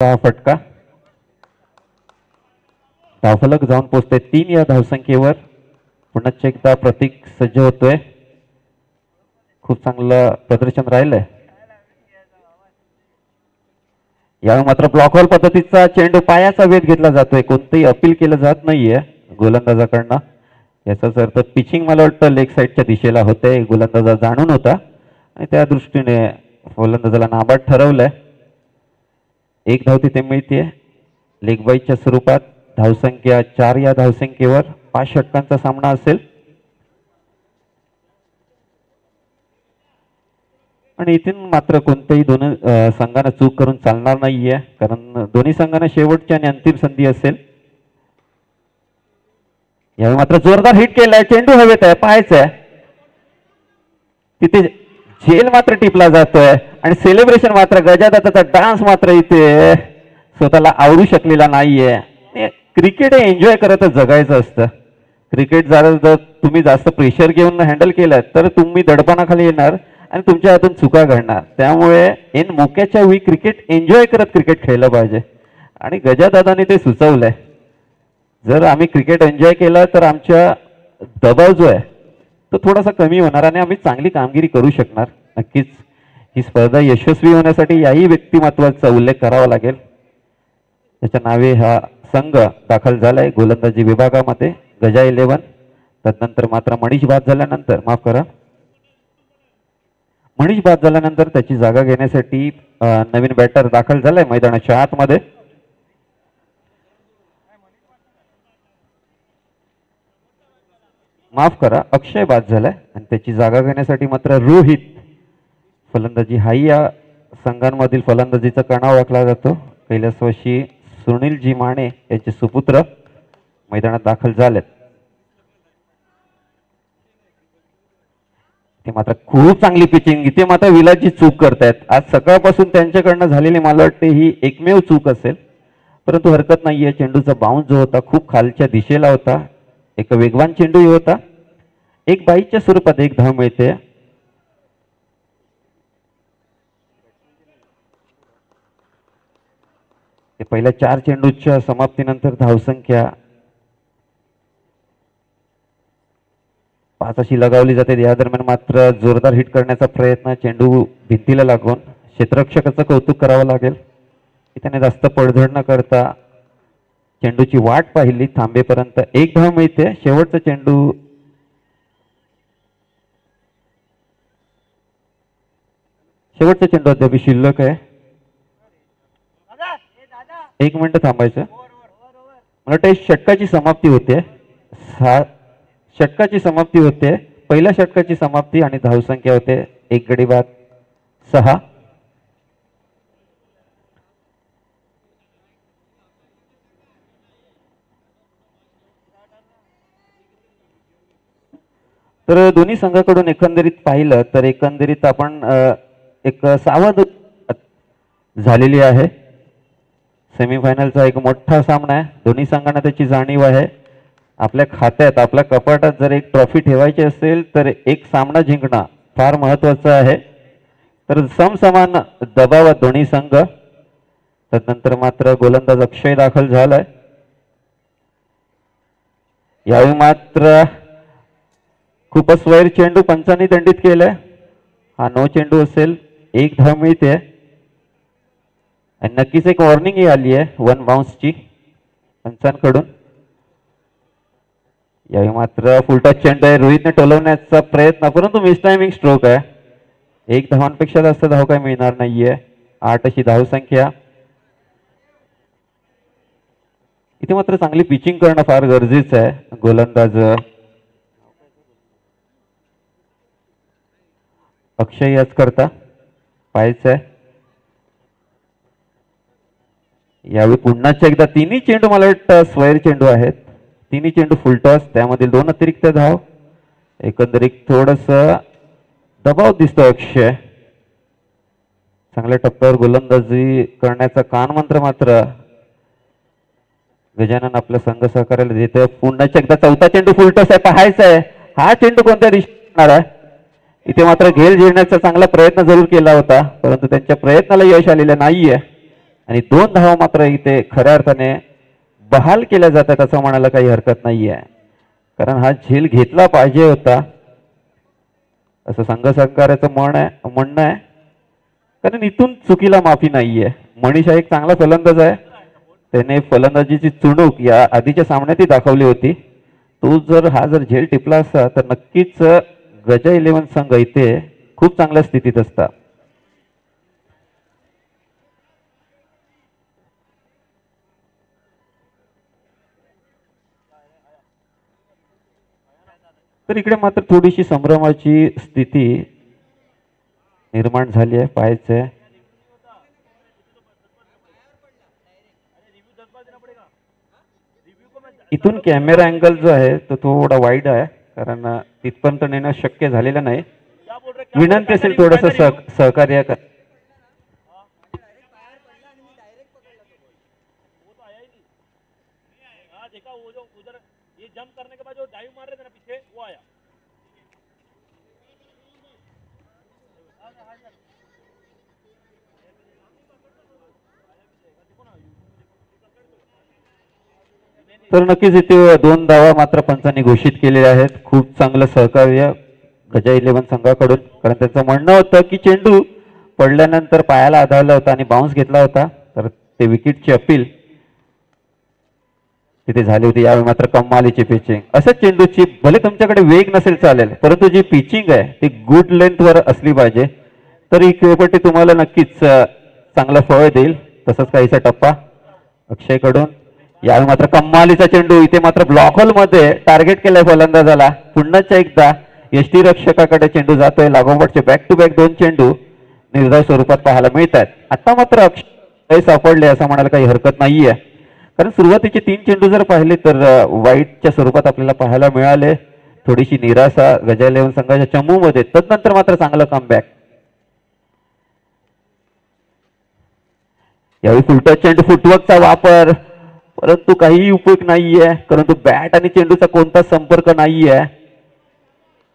फटका धावफलक जाऊन पोहोचते 3 या धावसंख्येवर. पुन्हा एकदा प्रतीक सज्ज होतोय. खूप चांगलं प्रदर्शन राहिलंय. यावेळी मात्र ब्लॉकहोल पद्धतीचा चेंडू पायाचा वेध घेतला जातोय. कोणतेही अपील केलं जात नाहीये गोलंदाजाकडनं. याचाच अर्थ पिचिंग मला वाटतं लेग साईडच्या दिशेला होते. गोलंदाजा जाणून होता आणि त्या दृष्टीने गोलंदाजाला नाबाद ठरवलंय. एक धाव तिथे मिळते लेग बाईच्या स्वरूपात. धावसंख्या 4 या धावसंख्येवर 5 षटकांचा सामना असेल. आणि इथून मात्र कोणत्याही दोन संघांना चूक करून चालणार नाहीये, कारण दोन्ही संघांना शेवटची आणि अंतिम संधी असेल. यावेळी मात्र जोरदार हिट केलाय. चेंडू हवेत आहे, पाहायचंय तिथे झेल मात्र टिपला जातोय आणि सेलिब्रेशन मात्र गजादाचा डान्स मात्र इथे स्वतःला आवरू शकलेला नाहीये. क्रिकेट हे एन्जॉय करतच जगायचं असतं. क्रिकेट जर तुम्ही जास्त प्रेशर घेऊन हँडल केलं तर तुम्ही दडपणाखाली येणार आणि तुमच्या हातून चुका घडणार. त्यामुळे इन मोक्याच्या वेळी क्रिकेट एन्जॉय करत क्रिकेट खेळलं पाहिजे आणि गजादादांनी ते सुचवलंय. जर आम्ही क्रिकेट एन्जॉय केलं तर आमच्या दबाव जो आहे तो थोडासा कमी होणार आणि आम्ही चांगली कामगिरी करू शकणार. नक्कीच ही स्पर्धा यशस्वी होण्यासाठी याही व्यक्तिमत्वाचा उल्लेख करावा लागेल. त्याच्या नावे हा संघ दाखल झालाय गोलंदाजी विभागामध्ये गजा 11. त्यानंतर मात्र मनीष बाद झाल्यानंतर मनीष बाद झाल्यानंतर त्याची जागा घेण्यासाठी नवीन बॅटर दाखल झालाय मैदानाच्या आतमध्ये. अक्षय बाद झालाय आणि त्याची जागा घेण्यासाठी मात्र रोहित फलंदाजी हाही या संघांमधील फलंदाजीचा कणा ओळखला जातो. कैलासवासी सुनीलजी माने यांचे सुपुत्र मैदानात दाखल झालेत. ते मात्र खूप चांगली पिचिंग. इथे मात्र विलाची चूक करतायत. आज सकाळपासून त्यांच्याकडनं झालेली मला वाटते ही एकमेव चूक असेल, परंतु हरकत नाहीये. चेंडूचा बाउन्स जो होता खूप खालच्या दिशेला होता. एक वेगवान चेंडू होता. एक बाईच्या स्वरूपात एक धाव मिळते. पहिल्या 4 चेंडूच्या समाप्तीनंतर धावसंख्या 5 अशी लगावली जाते. या दरम्यान मात्र जोरदार हिट करण्याचा प्रयत्न. चेंडू भिंतीला लागून क्षेत्ररक्षकाचं कौतुक करावं लागेल. त्याने जास्त पडझड न करता चेंडूची वाट पाहिली थांबेपर्यंत. एक धाव मिळते. शेवटचा चेंडू अद्याप शिल्लक आहे. 1 मिनिट थांबायचं. मला वाटतं षटकाची समाप्ती होते. 6 षटकाची समाप्ती होते. पहिल्या षटकाची समाप्ती आणि धावसंख्या होते 1 गडी बाद 6. तर दोन्ही संघाकडून एकंदरीत पाहिलं तर एकंदरीत आपण एक सावध झालेली आहे. सेमीफायनलचा एक मोठा सामना आहे. दोन्ही संघांना त्याची जाणीव आहे. आपल्या खात्यात आपल्या कपाटात जर एक ट्रॉफी ठेवायची असेल तर एक सामना जिंकणं फार महत्वाचं आहे. तर समसमान दबावात दोन्ही संघ. त्यानंतर मात्र गोलंदाज अक्षय दाखल झालाय. यावेळी मात्र खूपच वैर चेंडू पंचांनी दंडित केलाय. हा 9 चेंडू असेल. 1 धाव मिळते आणि नक्कीच एक वॉर्निंग आली आहे 1 बाउन्सची पंचांकडून. यावेळी मात्र फुलटॉस चेंडू आहे. रोहितने टोलवण्याचा प्रयत्न, परंतु मिस टायमिंग स्ट्रोक आहे. 1 धावांपेक्षा जास्त धाव काय मिळणार नाहीये. 8 अशी धावसंख्या. इथे मात्र चांगली पिचिंग करणं फार गरजेचं आहे. गोलंदाज अक्षय याच करता पाहायचं आहे. यावेळी पुन्हा एकदा 3 चेंडू मला वाटतं स्वैर चेंडू आहेत. 3 चेंडू फुलटॉस, त्यामधील 2 अतिरिक्त धाव. एकंदरीत थोडस दबाव दिसतो. अक्षय चांगल्या टप्प्यावर गोलंदाजी करण्याचा कानमंत्र मात्र गजानन आपल्या संघ सहकार्याला देतोय. पुन्हा एकदा 4था चेंडू फुलटॉस आहे. पाहायचा आहे हा चेंडू कोणत्या दिशेला आहे. इथे मात्र घेर झेलण्याचा चांगला प्रयत्न जरूर केला होता, परंतु त्यांच्या प्रयत्नाला यश आलेलं नाहीये आणि 2 धावा मात्र इथे खऱ्या अर्थाने बहाल केल्या जातात असं म्हणायला काही हरकत नाहीये, कारण हा झेल घेतला पाहिजे होता असं संघ सहकार्याचं म्हणणं आहे. कारण इथून चुकीला माफी नाहीये. मनीष हा एक चांगला फलंदाज आहे, त्याने फलंदाजीची चुणूक या आधीच्या सामन्यातही दाखवली होती. तो जर झेल टिपला असता तर नक्कीच गजा 11 संघ इथे खूप चांगल्या स्थितीत असता. तर इकडे मात्र थोडीशी संभ्रमाची स्थिती निर्माण झाली आहे. पाहायचंय इथून कॅमेरा अँगल जो आहे तो थोडा वाईड आहे, कारण तिथपर्यंत नेणं शक्य झालेलं नाही. विनंती असेल थोडस सहकार्य कर. तर नक्कीच इथे 2 धावा मात्र पंचांनी घोषित केलेल्या आहेत. खूप चांगलं सहकार्य गजा 11 संघाकडून, कारण त्यांचं म्हणणं होतं की चेंडू पडल्यानंतर पायाला आधारला होता आणि बाउन्स घेतला होता, तर ते विकेटची अपील तिथे झाली होती. यावेळी मात्र कमालीची पिचिंग. असं चेंडूची भले तुमच्याकडे वेग नसेल चालेल, परंतु जी पिचिंग आहे ती गुड लेंथवर असली पाहिजे, तर ही खेळपट्टी तुम्हाला नक्कीच चांगलं फळ देईल. तसंच काहीसा टप्पा अक्षयकडून. यावेळी मात्र कमालीचा चेंडू, इथे मात्र ब्लॉक होल मध्ये टार्गेट केलाय फलंदाजाला. पुन्हा एकदा यष्टीरक्षकाकडे चेंडू जातोय. लागोपाठचे बॅक टू बॅक 2 चेंडू निर्धाव स्वरूपात पाहायला मिळतात. आता मात्र अक्षय सापडले असं म्हणायला काही हरकत नाहीये, कारण सुरुवातीचे 3 चेंडू जर पाहिले तर वाईटच्या स्वरूपात आपल्याला पाहायला मिळाले. थोडीशी निराशा गजा 11 संघाच्या चमूमध्ये. तदनंतर मात्र चांगला कमबॅक. यावेळी फुलटच चेंडू, फुटवर्कचा वापर, परंतु काही उपयोग नाहीये, परंतु बॅट आणि चेंडूचा कोणता संपर्क नाहीये.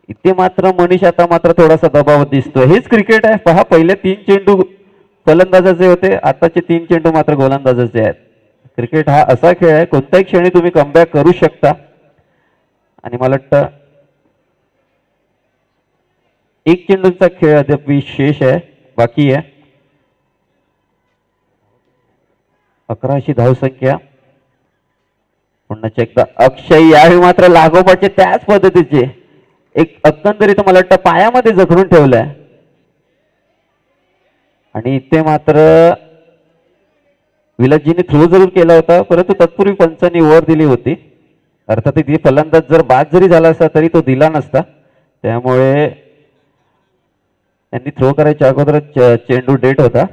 इथे मात्र मनीष आता मात्र थोडासा दबाव दिसतोय. हेच क्रिकेट आहे. पहा, पहिले 3 चेंडू फलंदाजाचे होते, आताचे 3 चेंडू मात्र गोलंदाजाचे आहेत. क्रिकेट हा असा खेळ आहे, कोणत्याही क्षणी तुम्ही कमबॅक करू शकता. आणि मला वाटतं 1 चेंडूचा खेळ अद्याप शेष आहे, बाकी आहे. 11 अशी धावसंख्या. पुन्हा एकदा अक्षय, यावेळी मात्र लागोपाठचे त्याच पद्धतीचे एक एकंदरीत मला वाटतं पायामध्ये जखडून ठेवलंय. आणि इथे मात्र विलासजीने थ्रो जरूर केला होता, परंतु तत्पूर्वी पंचांनी ओव्हर दिली होती. अर्थात इथे फलंदाज जर बाद जरी झाला असता तरी तो दिला नसता, त्यामुळे त्यांनी थ्रो करायच्या अगोदरच चेंडू डेट होता.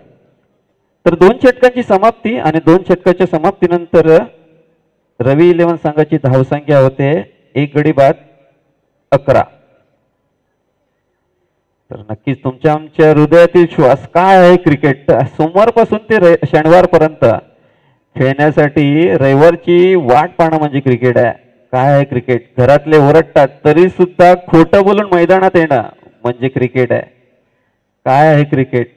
तर 2 षटकांची समाप्ती आणि 2 षटकाच्या समाप्तीनंतर रवी 11 संघाची धावसंख्या होते 1 गडी बाद 11. तर नक्कीच तुमच्या आमच्या हृदयातील श्वास काय आहे क्रिकेट. सोमवारपासून ते शनिवारपर्यंत खेळण्यासाठी रविवारची वाट पाहणं म्हणजे क्रिकेट आहे. काय आहे क्रिकेट. घरातले ओरडतात तरी सुद्धा खोटं बोलून मैदानात येणं म्हणजे क्रिकेट आहे. काय आहे क्रिकेट.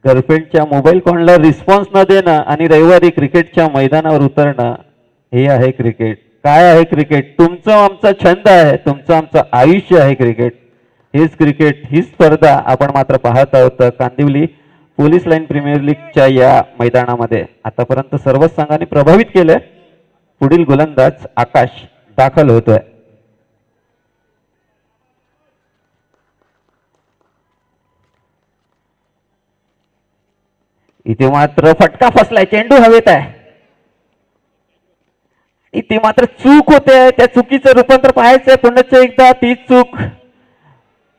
गर्लफ्रेंडच्या मोबाईल कॉलला रिस्पॉन्स न देणं आणि रविवारी क्रिकेटच्या मैदानावर उतरणं, हे आहे क्रिकेट. काय आहे क्रिकेट. तुमचं आमचा छंद आहे, तुमचं आमचं आयुष्य आहे क्रिकेट. हेच क्रिकेट, ही स्पर्धा आपण मात्र पाहत आहोत कांदिवली पोलीस लाईन प्रीमियर लीगच्या या मैदानामध्ये. आतापर्यंत सर्वच संघांनी प्रभावित केलंय. पुढील गोलंदाज आकाश दाखल होतोय. इथे मात्र फटका फसलाय, चेंडू हवेत आहे. इथे मात्र चूक होते, त्या चुकीचं रूपांतर पाहायचंय. पुन्हा एकदा तीच चूक.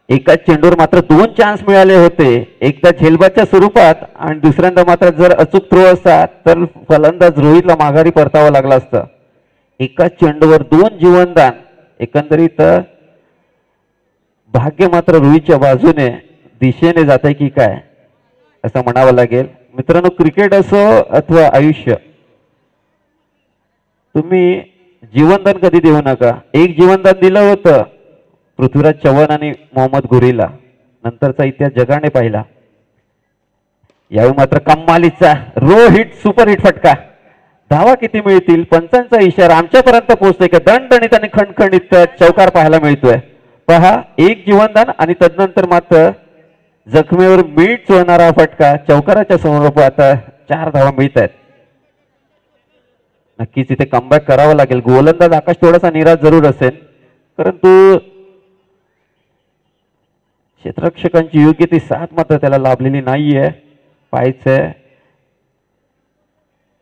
एकाच चेंडूवर मात्र 2 चान्स मिळाले होते, एकदा झेलबादच्या स्वरूपात आणि दुसऱ्यांदा मात्र जर अचूक थ्रो असता तर फलंदाज रोहितला माघारी परतावं लागलं असतं. एकाच चेंडूवर 2 जीवनदान. एकंदरीत भाग्य मात्र रोहितच्या बाजूने दिशेने जात आहे की काय असं म्हणावं लागेल. मित्रांनो, क्रिकेट असो अथवा आयुष्य, तुम्ही जीवनदान कधी देऊ नका. एक जीवनदान दिलं होतं पृथ्वीराज चव्हाण आणि मोहम्मद घुरीला, नंतरचा इतिहास जगाने पाहिला. यावेळी मात्र कमालीचा रो हिट सुपर हिट फटका. धावा किती मिळतील पंचांचा इशारा आमच्यापर्यंत पोहोचतोय का दणदणीत आणि खणखणीत चौकार पाहायला मिळतोय. पहा एक जीवनदान आणि तदनंतर मात्र जखमेवर मीठ चोळणारा फटका. चौकाराच्या स्वरूपात 4 धावा मिळत आहेत. नक्कीच इथे कमबॅक करावं लागेल. गोलंदाज आकाश थोडासा निराश जरूर असेल परंतु क्षेत्ररक्षकांची योग्य ती साथ मात्र त्याला लाभलेली नाहीये. पाहायचंय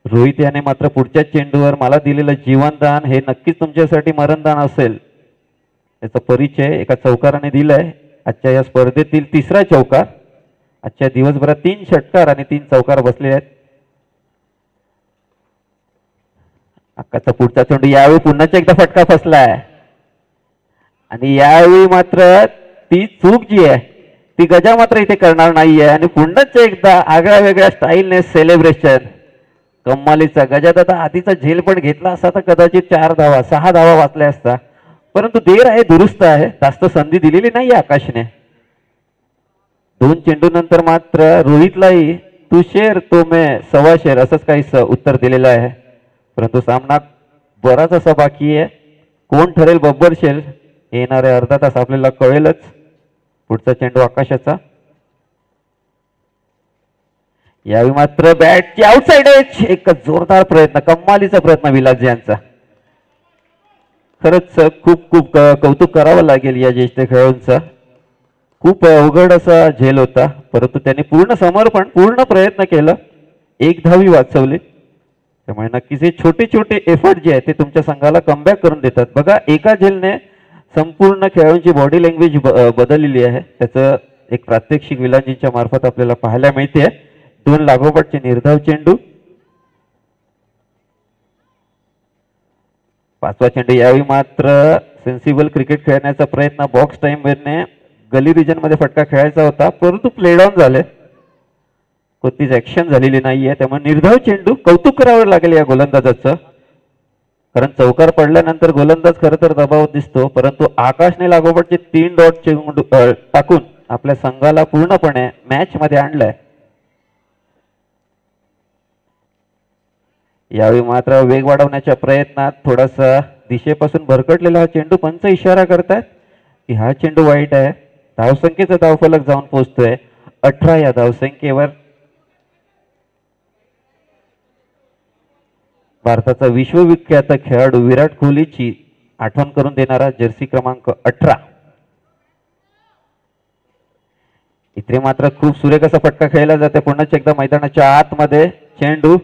रोहित याने मात्र पुढच्या चेंडूवर मला दिलेलं जीवनदान हे नक्कीच तुमच्यासाठी मरणदान असेल याचा परिचय एका चौकाराने दिलाय. आजच्या या स्पर्धेतील 3रा चौकार. आजच्या दिवसभरात 3 षटकार आणि 3 चौकार बसले आहेत. अक्काचा पुढचा चेंडू यावेळी पुन्हा एकदा फटका फसलाय आणि यावेळी मात्र ती चूक जी आहे ती गजा मात्र इथे करणार नाहीये आणि पुन्हा एकदा आगळ्या वेगळ्या स्टाईलने सेलिब्रेशन. कमालीचा गजादादा आधीचा झेल पण घेतला असता तर कदाचित 4 धावा 6 धावा वाचल्या असता परंतु देर आहे दुरुस्त आहे. जास्त संधी दिलेली नाही आकाशने. 2 चेंडू नंतर मात्र रोहितलाही तू शेर तो मे 1.25 शेर असंच काही उत्तर दिलेलं आहे. परंतु सामना बराच असा बाकी आहे. कोण ठरेल बब्बर शेर येणारे अर्धा तास आपल्याला कळेलच. पुढचा चेंडू आकाशाचा. यावेळी मात्र बॅटची आउटसाइड एज. एक जोरदार प्रयत्न कमालीचा प्रयत्न विलास यांचा. खरंच खूप खूप कौतुक करावं लागेल या ज्येष्ठ खेळाडूंचा. खूप अवघड असा झेल होता परंतु त्यांनी पूर्ण समर्पण पूर्ण प्रयत्न केलं. 1 धावी वाचवली. त्यामुळे नक्कीच हे छोटे छोटे एफर्ट जे आहे ते तुमच्या संघाला कमबॅक करून देतात. बघा एका झेलने संपूर्ण खेळाडूंची बॉडी लँग्वेज बदललेली आहे. त्याचं एक प्रात्यक्षिक विलांजींच्या मार्फत आपल्याला पाहायला मिळते. 2 लागोपाठचे निर्धाव चेंडू. 5वा चेंडू. यावेळी मात्र सेन्सिबल क्रिकेट खेळण्याचा प्रयत्न बॉक्स टाइम वेळने गली रिजन मध्ये फटका खेळायचा होता परंतु प्ले डाऊन झाले. कोणतीच ऍक्शन झालेली नाहीये. त्यामुळे निर्धाव चेंडू. कौतुक करावं लागेल या गोलंदाजाचं कारण चौकार पडल्यानंतर गोलंदाज खरं तर दबाव दिसतो परंतु आकाशने लागोपाठचे 3 डॉट चेंडू टाकून आपल्या संघाला पूर्णपणे मॅच मध्ये आणलंय. यावेळी मात्र वेग वाढवण्याच्या प्रयत्नात थोडासा दिशेपासून भरकटलेला हा चेंडू. पंच इशारा करतायत की हा चेंडू वाईट आहे. धावसंख्येचा धावफलक जाऊन पोहोचतोय 18 या धावसंख्येवर. भारताचा विश्वविख्यात खेळाडू विराट कोहलीची आठवण करून देणारा जर्सी क्रमांक 18. इथे मात्र खूप सुरेख असा फटका खेळला जाते. पुन्हा एकदा मैदानाच्या आतमध्ये चेंडू.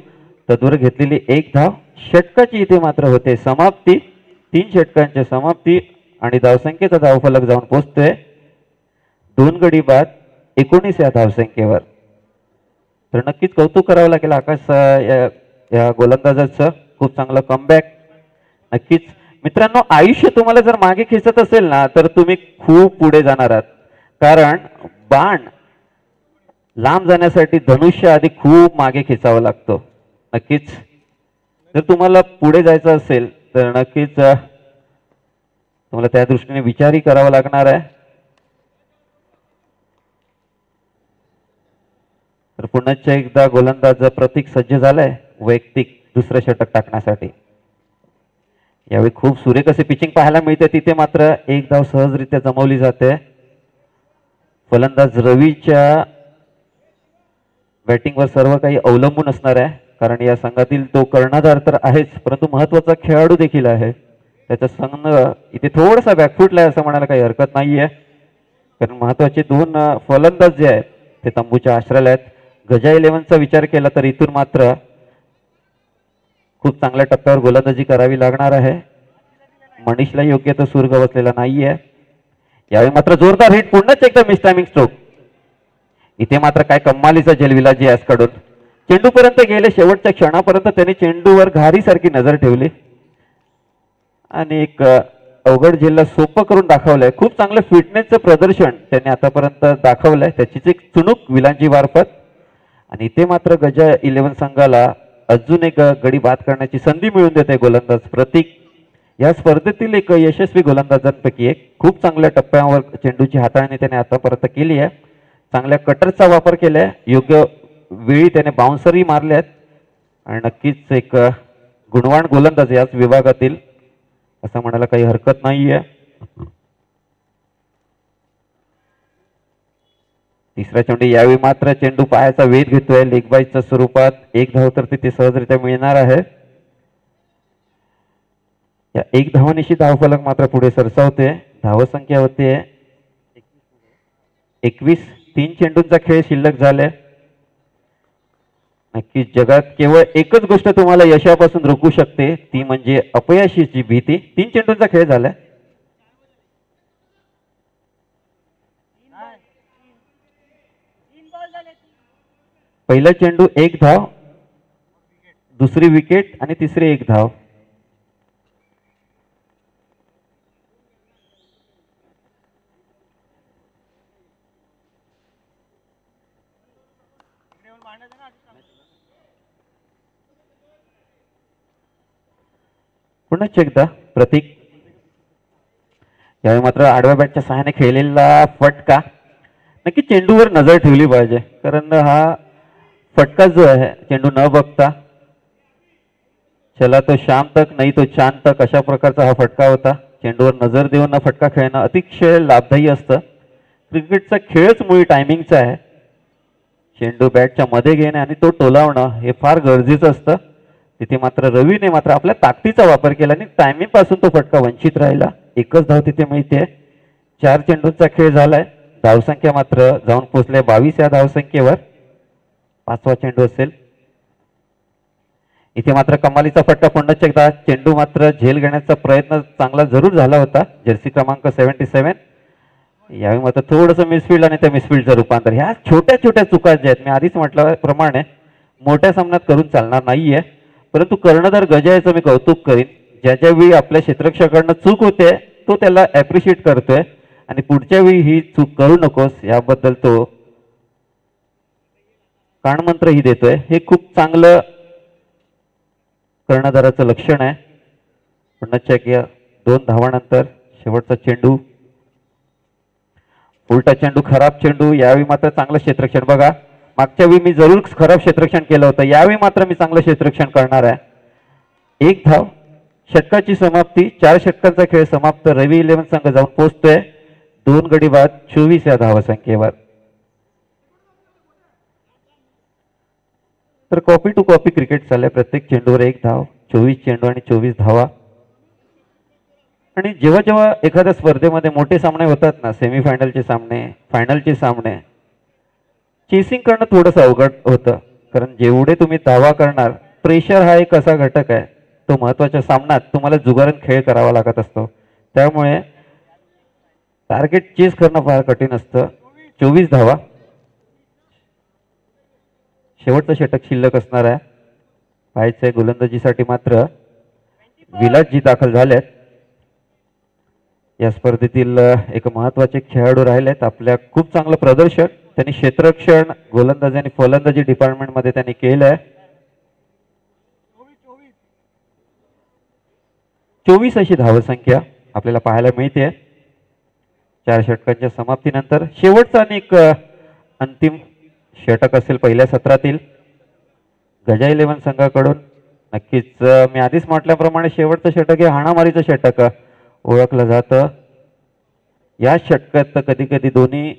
तत्वर घेतलेली 1 धाव. षटकाची इथे मात्र होते समाप्ती. 3 षटकांची समाप्ती आणि धावसंख्येचा धावफलक जाऊन पोहोचतोय 2 गडी बाद 19 या धावसंख्येवर. तर नक्कीच कौतुक करावं लागेल आकाश या गोलंदाजाचं. खूप चांगलं कमबॅक. नक्कीच मित्रांनो आयुष्य तुम्हाला जर मागे खेचत असेल ना तर तुम्ही खूप पुढे जाणार आहात कारण बाण लांब जाण्यासाठी धनुष्य आधी खूप मागे खेचावं लागतो. नक्कीच जर तुम्हाला पुढे जायचं असेल तर नक्कीच तुम्हाला त्या दृष्टीने विचारही करावा लागणार आहे. तर पुन्हा एकदा गोलंदाज प्रतीक सज्ज झालाय वैयक्तिक दुसरं षटक टाकण्यासाठी. यावेळी खूप सुरेख असे पिचिंग पाहायला मिळते. तिथे मात्र 1 धाव सहजरित्या जमवली जाते. फलंदाज रवीच्या बॅटिंगवर सर्व काही अवलंबून असणार आहे कारण या संघातील तो कर्णधार तर आहेच परंतु महत्वाचा खेळाडू देखील आहे. त्याचा संघ इथे थोडासा बॅकफुटला आहे असं म्हणायला काही हरकत नाहीये कारण महत्वाचे 2 फलंदाज जे आहेत ते तंबूच्या आश्रयाला आहेत. गजा 11चा विचार केला तर इथून मात्र खूप चांगल्या टप्प्यावर गोलंदाजी करावी लागणार आहे. मनीषला योग्य तो सूर गवसलेला नाहीये. यावेळी मात्र जोरदार हिट. पुन्हा एकदा मिस टायमिंग स्ट्रोक. इथे मात्र काय कमालीचा झेल विलाजी यासकडून. चेंडूपर्यंत गेले. शेवटच्या क्षणापर्यंत त्यांनी चेंडूवर घारीसारखी नजर ठेवली आणि एक अवघड झेलला सोपं करून दाखवलंय. खूप चांगलं फिटनेसचं प्रदर्शन त्यांनी आतापर्यंत दाखवलंय. त्याचीच एक चुणूक विलांजी मार्फत. आणि इथे मात्र गजा 11 संघाला अजून एक गडी बाद करण्याची संधी मिळून देते गोलंदाज प्रतीक. या स्पर्धेतील एक यशस्वी गोलंदाजांपैकी एक. खूप चांगल्या टप्प्यावर चेंडूची हाताळणी त्याने आतापर्यंत केली आहे. चांगल्या कटरचा वापर केलाय. योग्य वेळी त्याने बाउन्सरही मारल्यात आणि नक्कीच एक गुणवान गोलंदाज याच विभागातील असं म्हणायला काही हरकत नाहीये. तिसरा चेंडू यावेळी मात्र चेंडू पायाचा वेध घेतोय लेग बाईच्या स्वरूपात. एक धाव तर तिथे सहजरित्या मिळणार आहे. या एक धावानिशी धावफलक मात्र पुढे सरसावते. धावसंख्या होते 21. 3 चेंडूंचा खेळ शिल्लक झालाय. नक्कीच जगात केवळ एकच गोष्ट तुम्हाला यशापासून रोखू शकते ती म्हणजे अपयशाची भीती. 3 चेंडूंचा खेळ झालाय. पहिला चेंडू 1 धाव, दुसरी विकेट आणि तिसरी 1 धाव. पुन्हा एकदा प्रतीक यावेळी मात्र आडव्या बॅटच्या सहाय्याने खेळलेला फटका. नक्की चेंडूवर नजर ठेवली पाहिजे कारण हा फटका जो आहे चेंडू न बघता चला तो शाम तक नाही तो चांद तक अशा प्रकारचा हा फटका होता. चेंडूवर नजर देऊन हा फटका खेळणं अतिशय लाभदायी असतं. क्रिकेटचा खेळच मुळी टायमिंगचा आहे. चेंडू बॅटच्या मध्ये घेणे आणि तो टोलावणं हे फार गरजेचं असतं. तिथे मात्र रवीने मात्र आपल्या ताकदीचा वापर केला आणि टायमिंग पासून तो फटका वंचित राहिला. एकच धाव तिथे मिळते. 4 चेंडूंचा खेळ झालाय. धावसंख्या मात्र जाऊन पोहोचले 22 या धावसंख्येवर. 5वा चेंडू असेल. इथे मात्र कमालीचा फटका. पुन्हा एकदा चेंडू मात्र झेल घेण्याचा प्रयत्न चांगला जरूर झाला होता जर्सी क्रमांक 77. यावेळी मात्र थोडंसं मिसफिल्ड आणि त्या मिसफिल्डचं रूपांतर. ह्या छोट्या छोट्या चुका ज्या आहेत मी आधीच म्हटल्याप्रमाणे मोठ्या सामन्यात करून चालणार नाहीये. परंतु कर्णधार गजाचं मी कौतुक करीन. ज्याच्या वेळी आपल्या क्षेत्ररक्षकाकडनं चूक होते तो त्याला ऍप्रिशिएट करतोय आणि पुढच्या वेळी ही चूक करू नकोस याबद्दल तो कानमंत्रही देतोय. हे खूप चांगलं कर्णधाराचं लक्षण आहे. पुन्हा चेक. 2 धावानंतर शेवटचा चेंडू. उलटा चेंडू खराब चेंडू. यावेळी मात्र चांगलं क्षेत्ररक्षण. बघा मागच्या वेळी मी जरूर खराब क्षेत्ररक्षण केलं होतं. यावेळी मात्र मी चांगलं क्षेत्ररक्षण करणार आहे. 1 धाव. षटकाची समाप्ती. 4 षटकांचा खेळ समाप्त. रवी 11 संघ जाऊन पोहोचतोय 2 गडी बाद 24 या धावसंख्येवर. तर कॉपी टू कॉपी क्रिकेट चाललंय. प्रत्येक चेंडूवर 1 धाव. 24 चेंडू आणि 24 धावा. आणि जेव्हा जेव्हा एखाद्या स्पर्धेमध्ये मोठे सामने होतात ना, सेमीफायनलचे सामने, फायनलचे सामने, चेसिंग करणं थोडंसं अवघड होतं. कारण जेवढे तुम्ही धावा करणार, प्रेशर हा एक असा घटक आहे तो महत्वाच्या सामन्यात तुम्हाला जुगारून खेळ करावा लागत असतो. त्यामुळे टार्गेट चेस करणं फार कठीण असतं. 24 धावा. शेवटचं षटक शिल्लक असणार आहे. पाहायचंय गोलंदाजीसाठी मात्र विलासजी दाखल झालेत. या स्पर्धेतील एक महत्वाचे खेळाडू राहिलेत. आपल्या खूप चांगलं प्रदर्शन त्यांनी क्षेत्ररक्षण, गोलंदाजी आणि फलंदाजी डिपार्टमेंट मध्ये त्यांनी केलंय. 24 अशी धावसंख्या आपल्याला पाहायला मिळते 4 षटकांच्या समाप्तीनंतर. शेवटचा आणि एक अंतिम षटक असेल पहिल्या सत्रातील गजा 11 संघाकडून. नक्कीच मी आधीच म्हटल्याप्रमाणे शेवटचं षटक हे हाणामारीचं षटक ओळखलं जातं. या षटकात कधी कधी दोन्ही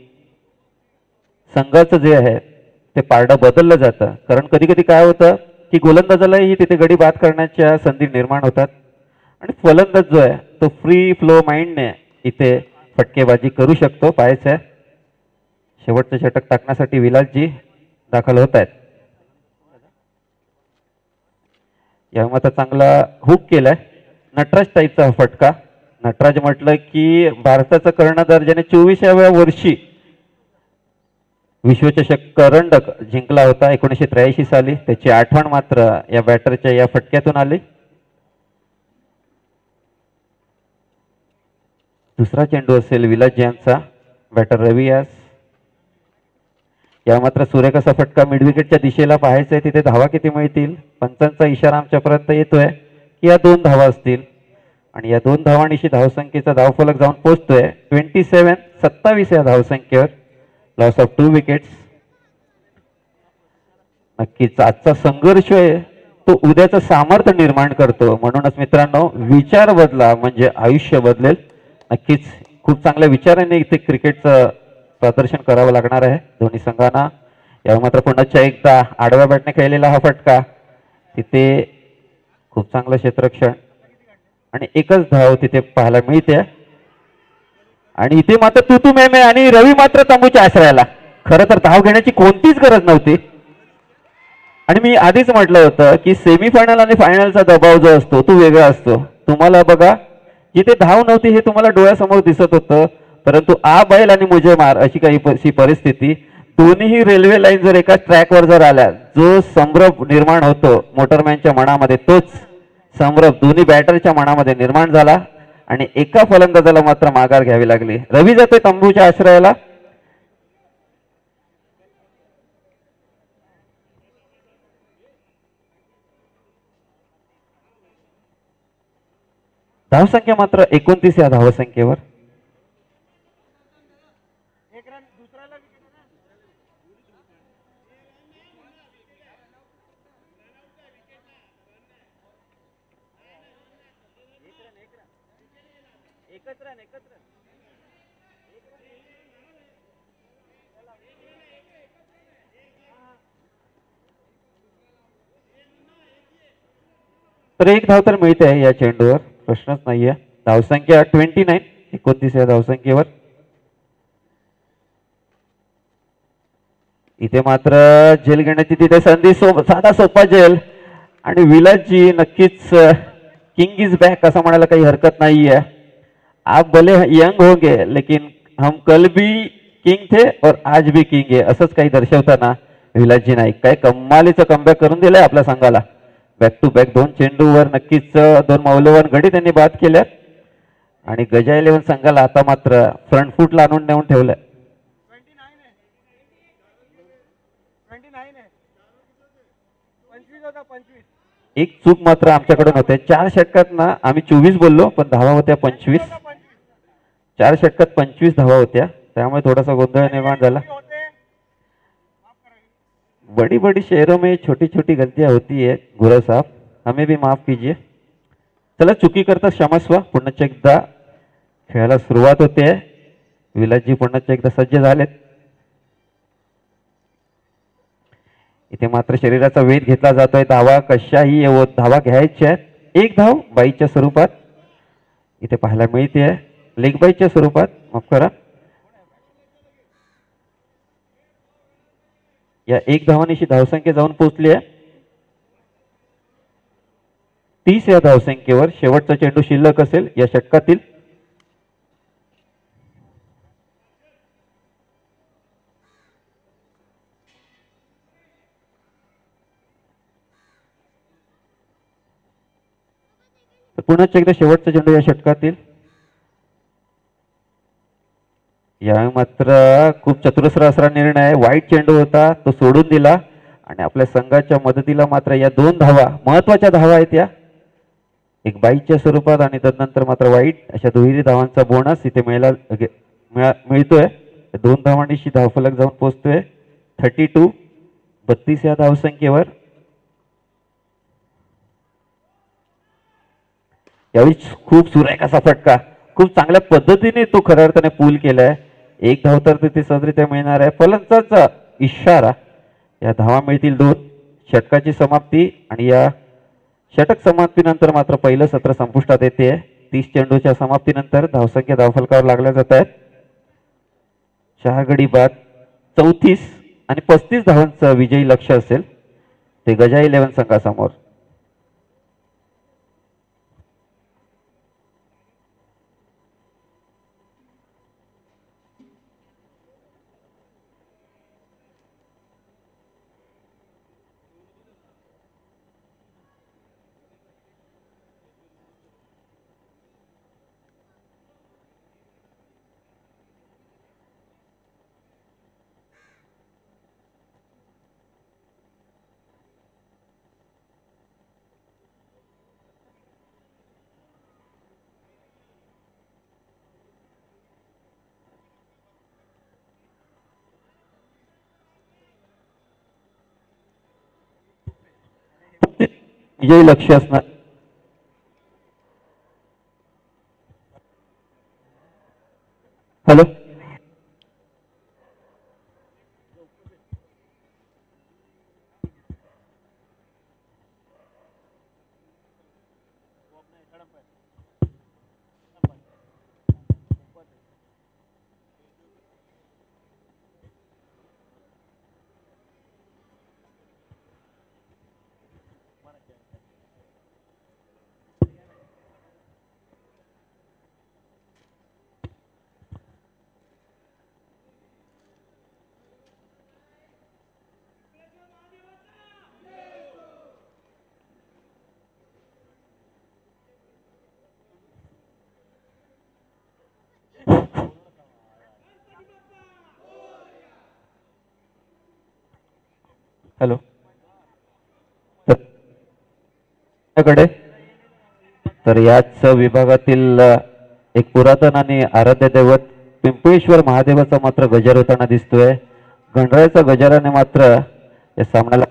संघाचं जे आहे ते पारडं बदललं जातं. कारण कधी कधी काय होतं की गोलंदाजालाही तिथे गडी बाद करण्याच्या संधी निर्माण होतात आणि फलंदाज जो आहे तो फ्री फ्लो माइंडने इथे फटकेबाजी करू शकतो. पाहायचं आहे शेवटचं षटक टाकण्यासाठी विलासजी दाखल होत आहेत. यावेळी मात्र चांगला हुक केलाय. नटराज टाईपचा हा फटका. नटराज म्हटलं की भारताचा कर्णधार ज्याने 24व्या वर्षी विश्वचषक करंडक जिंकला होता 1983 साली, त्याची आठवण मात्र या बॅटरच्या या फटक्यातून आली. दुसरा चेंडू असेल विलासजी यांचा. बॅटर रवी यास. या मात्र सुरेख असा फटका मिड विकेटच्या दिशेला. पाहायचंय तिथे धावा किती मिळतील. पंचांचा इशारा आमच्यापर्यंत येतोय की या 2 धावा असतील आणि या 2 धावांनिशी धावसंख्येचा धावफलक जाऊन पोहोचतोय 27 या धावसंख्येवर. Loss of 2 wickets. नक्कीच आजचा संघर्ष आहे तो उद्याचं सामर्थ्य निर्माण करतो. म्हणूनच मित्रांनो, विचार बदला म्हणजे आयुष्य बदलेल. नक्कीच खूप चांगल्या विचाराने इथे क्रिकेटचं प्रदर्शन करावं लागणार आहे दोन्ही संघांना. यावेळी मात्र पुन्हा एकदा आडव्या बॅटने खेळलेला हा फटका, तिथे खूप चांगलं क्षेत्ररक्षण आणि एकच धाव तिथे पाहायला मिळते. आणि इथे मात्र तुतू मेमे आणि रवी मात्र तंबूच्या आश्रयाला. खरं तर धाव घेण्याची कोणतीच गरज नव्हती. आणि मी आधीच म्हटलं होतं की सेमीफायनल आणि फायनलचा दबाव जो असतो तो वेगळा असतो. तुम्हाला बघा, जिथे धाव नव्हती हे तुम्हाला डोळ्यासमोर दिसत होतं, परंतु आ बैल आणि मुझे मार अशी काही परिस्थिती. दोन्हीही रेल्वे लाईन जर एका ट्रॅकवर जर आल्या, जो संभ्रम निर्माण होतो मोटरमॅनच्या मनामध्ये, तोच संभ्रम दोन्ही बॅटरच्या मनामध्ये निर्माण झाला आणि एका फलंदाजाला मात्र माघार घ्यावी लागली. रवी जातोय तंबूच्या आश्रयाला. धावसंख्या मात्र 29 या धावसंख्येवर. तर एक धाव तर मिळते आहे या चेंडूवर, प्रश्नच नाहीये. धावसंख्या 29, 29 या धावसंख्येवर. इथे मात्र झेल घेण्याची तिथे संधी, साधा सोपा झेल. आणि विलासजी नक्कीच किंग इज बॅक असं म्हणायला काही हरकत नाहीये. आप भले यंग होंगे लेकिन हम कल भी किंग थे और आज भी किंग है असंच काही दर्शवताना विलासजी नाईक काय कमालीचं कमबॅक करून दिलंय आपल्या संघाला. बॅक टू बॅक दोन चेंडूवर नक्कीच दोन मौल्यवान गडी त्यांनी बाद केल्यात आणि गजा 11 संघाला आता मात्र फ्रंट फूटला आणून नेऊन ठेवलंय. एक चूक मात्र आमच्याकडून होते. 4 षटकात ना आम्ही 24 बोललो पण धावा होत्या 25. 4 षटकात 25 धावा होत्या, त्यामुळे थोडासा गोंधळ निर्माण झाला. बड़ी बड़ी शहरों में छोटी छोटी गलतियां होती है गुरु साहब, हमें भी माफ कीजिए. चला, चुकी करता क्षमस्व. पुन्हा एकदा खेळायला सुरुवात होते. विलासजी पुन्हा एकदा सज्ज झालेत. इथे मात्र शरीराचा वेध घेतला जातोय. धावा कशाही धावा घ्यायच्या. एक धाव बाईच्या स्वरूपात इथे पाहायला मिळते, लेग बाईच्या स्वरूपात, माफ करा. या एक धावानिशी धावसंख्या जाऊन पोहोचली आहे 30 या धावसंख्येवर. शेवटचा चेंडू शिल्लक असेल या षटकातील. पुन्हा एकदा शेवटचा चेंडू या षटकातील. यावेळी मात्र खूप चतुरस्र असणारा निर्णय. वाईट चेंडू होता तो सोडून दिला आणि आपल्या संघाच्या मदतीला मात्र या 2 धावा, महत्वाच्या धावा आहेत या, एक बाईच्या स्वरूपात आणि तदनंतर मात्र वाईट, अशा दुहेरी धावांचा बोनस इथे मिळतोय. 2 धावांनीशी धावफलक जाऊन पोहोचतोय 32, 32 या धावसंख्येवर. यावेळी खूप सुरेख असा फटका, खूप चांगल्या पद्धतीने तो खऱ्या अर्थाने पूल केलाय. एक धाव तर तिथे सहजरित्या मिळणार आहे. फलंदाजाचा इशारा. या धावा मिळतील 2. षटकाची समाप्ती आणि या षटक समाप्तीनंतर मात्र पहिलं सत्र संपुष्टात येते. 30 चेंडूच्या समाप्तीनंतर धावसंख्या धावफलकावर लागल्या जात आहेत. 4 गडी बाद, 34 आणि 35 धावांचं विजयी लक्ष असेल ते गजा 11 संघासमोर. विजयी लक्ष्य असणार. हॅलो, हॅलो, कडे तर याच विभागातील एक पुरातन आणि आराध्य दैवत पिंपळेश्वर महादेवाचा मात्र गजर होताना दिसतोय. गणरायाचा गजराने मात्र या सामन्याला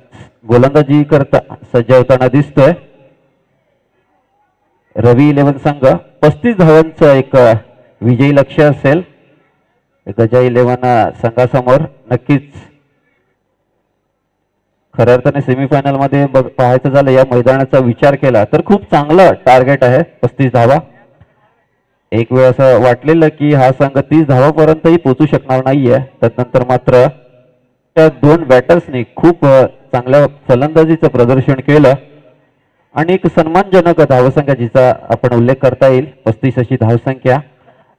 गोलंदाजी करता सज्ज होताना दिसतोय. रवी 11 संघ 35 धावांचं एक विजयी लक्ष्य असेल गजा 11 संघासमोर. नक्कीच खऱ्या अर्थाने सेमीफायनल मध्ये पाहायचं झालं या मैदानाचा विचार केला तर खूप चांगलं टार्गेट आहे 35 धावा. एक वेळ असं वाटलेलं की हा संघ 30 धावापर्यंतही पोहोचू शकणार नाहीये. त्यानंतर मात्र त्या दोन बॅटर्सनी खूप चांगल्या फलंदाजीचं प्रदर्शन केलं आणि एक सन्मानजनक धावसंख्या जिचा आपण उल्लेख करता येईल 35 अशी धावसंख्या.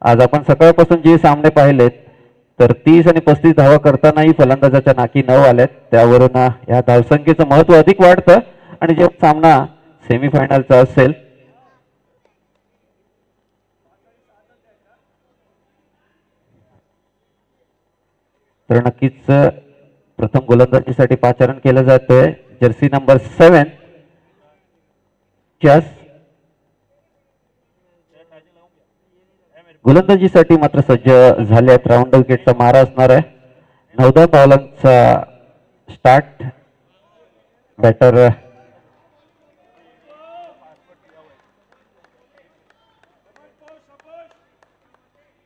आज आपण सकाळपासून जे सामने पाहिलेत तर 30 आणि 35 धावा करतानाही फलंदाजाच्या नाकी न आल्यात. त्यावरून या धावसंख्येचं महत्व अधिक वाढतं आणि जेव्हा सामना सेमीफायनलचा असेल तर नक्कीच प्रथम गोलंदाजीसाठी पाचारण केलं जातंय जर्सी नंबर 7 गोलंदाजीसाठी मात्र सज्ज झाले आहेत. राऊंड विकेटचा मारा असणार आहे. 9 बॉलांचा स्टार्ट. बॅटर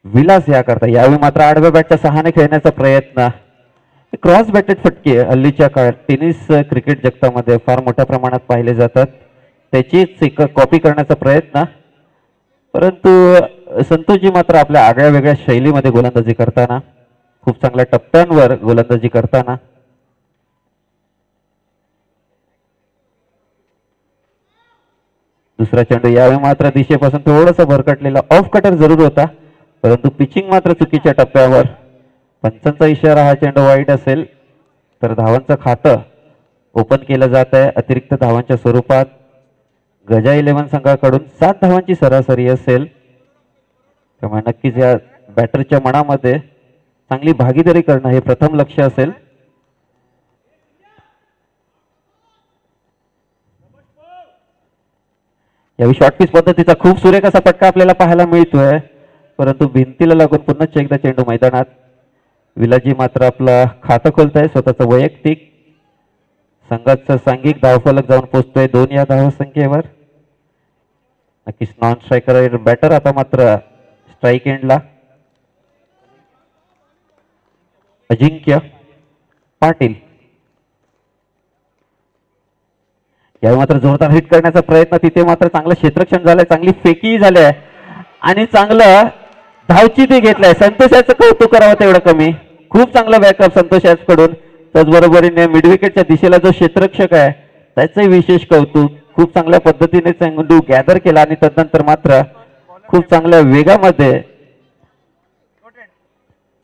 विलास याकरता यावेळी मात्र आडव्या बॅटच्या सहाने खेळण्याचा प्रयत्न. क्रॉस बॅटेड फटके हल्लीच्या काळात टेनिस क्रिकेट जगतामध्ये फार मोठ्या प्रमाणात पाहिले जातात. त्याचीच एक कॉपी करण्याचा प्रयत्न. परंतु संतोषजी मात्र आपल्या आगळ्या वेगळ्या शैलीमध्ये गोलंदाजी करताना खूप चांगल्या टप्प्यांवर गोलंदाजी करताना दुसरा चेंडू यावेळी मात्र दिशेपासून थोडासा भरकटलेला ऑफ कटर जरूर होता परंतु पिचिंग मात्र चुकीच्या टप्प्यावर. पंचांचा इशारा हा चेंडू वाईट असेल तर धावांचं खातं ओपन केलं जात आहे अतिरिक्त धावांच्या स्वरूपात. गजा 11 संघाकडून 7 धावांची सरासरी असेल त्यामुळे नक्कीच या बॅटरच्या मनामध्ये चांगली भागीदारी करणं हे प्रथम लक्ष्य असेल. यावेळी शॉर्ट पिच पद्धतीचा खूप सुरेख असा फटका आपल्याला पाहायला मिळतोय परंतु भिंतीला लागून पुन्हा एकदा चेंडू मैदानात. विलाजी मात्र आपलं खातं खोलताय स्वतःचं वैयक्तिक. संघाचं सांघिक धावफलक जाऊन पोहोचतोय 2 या धावसंख्येवर. नक्कीच नॉन स्ट्रायकर बॅटर आता मात्र स्ट्राईक एंडला. अजिंक्य पाटील यावेळी मात्र जोरदार हिट करण्याचा प्रयत्न. तिथे मात्र चांगलं क्षेत्ररक्षण झालंय चांगली फेकी झाली आणि चांगलं धावचिती घेतलाय. संतोषाचं कौतुक करावं तेवढं कमी. खूप चांगला बॅकअप संतोषाकडून. त्याचबरोबरीने मिड विकेटच्या दिशेला जो क्षेत्ररक्षक आहे त्याचंही विशेष कौतुक. खूप चांगल्या पद्धतीने चेंडू गॅदर केला आणि तदनंतर मात्र खूप चांगल्या वेगामध्ये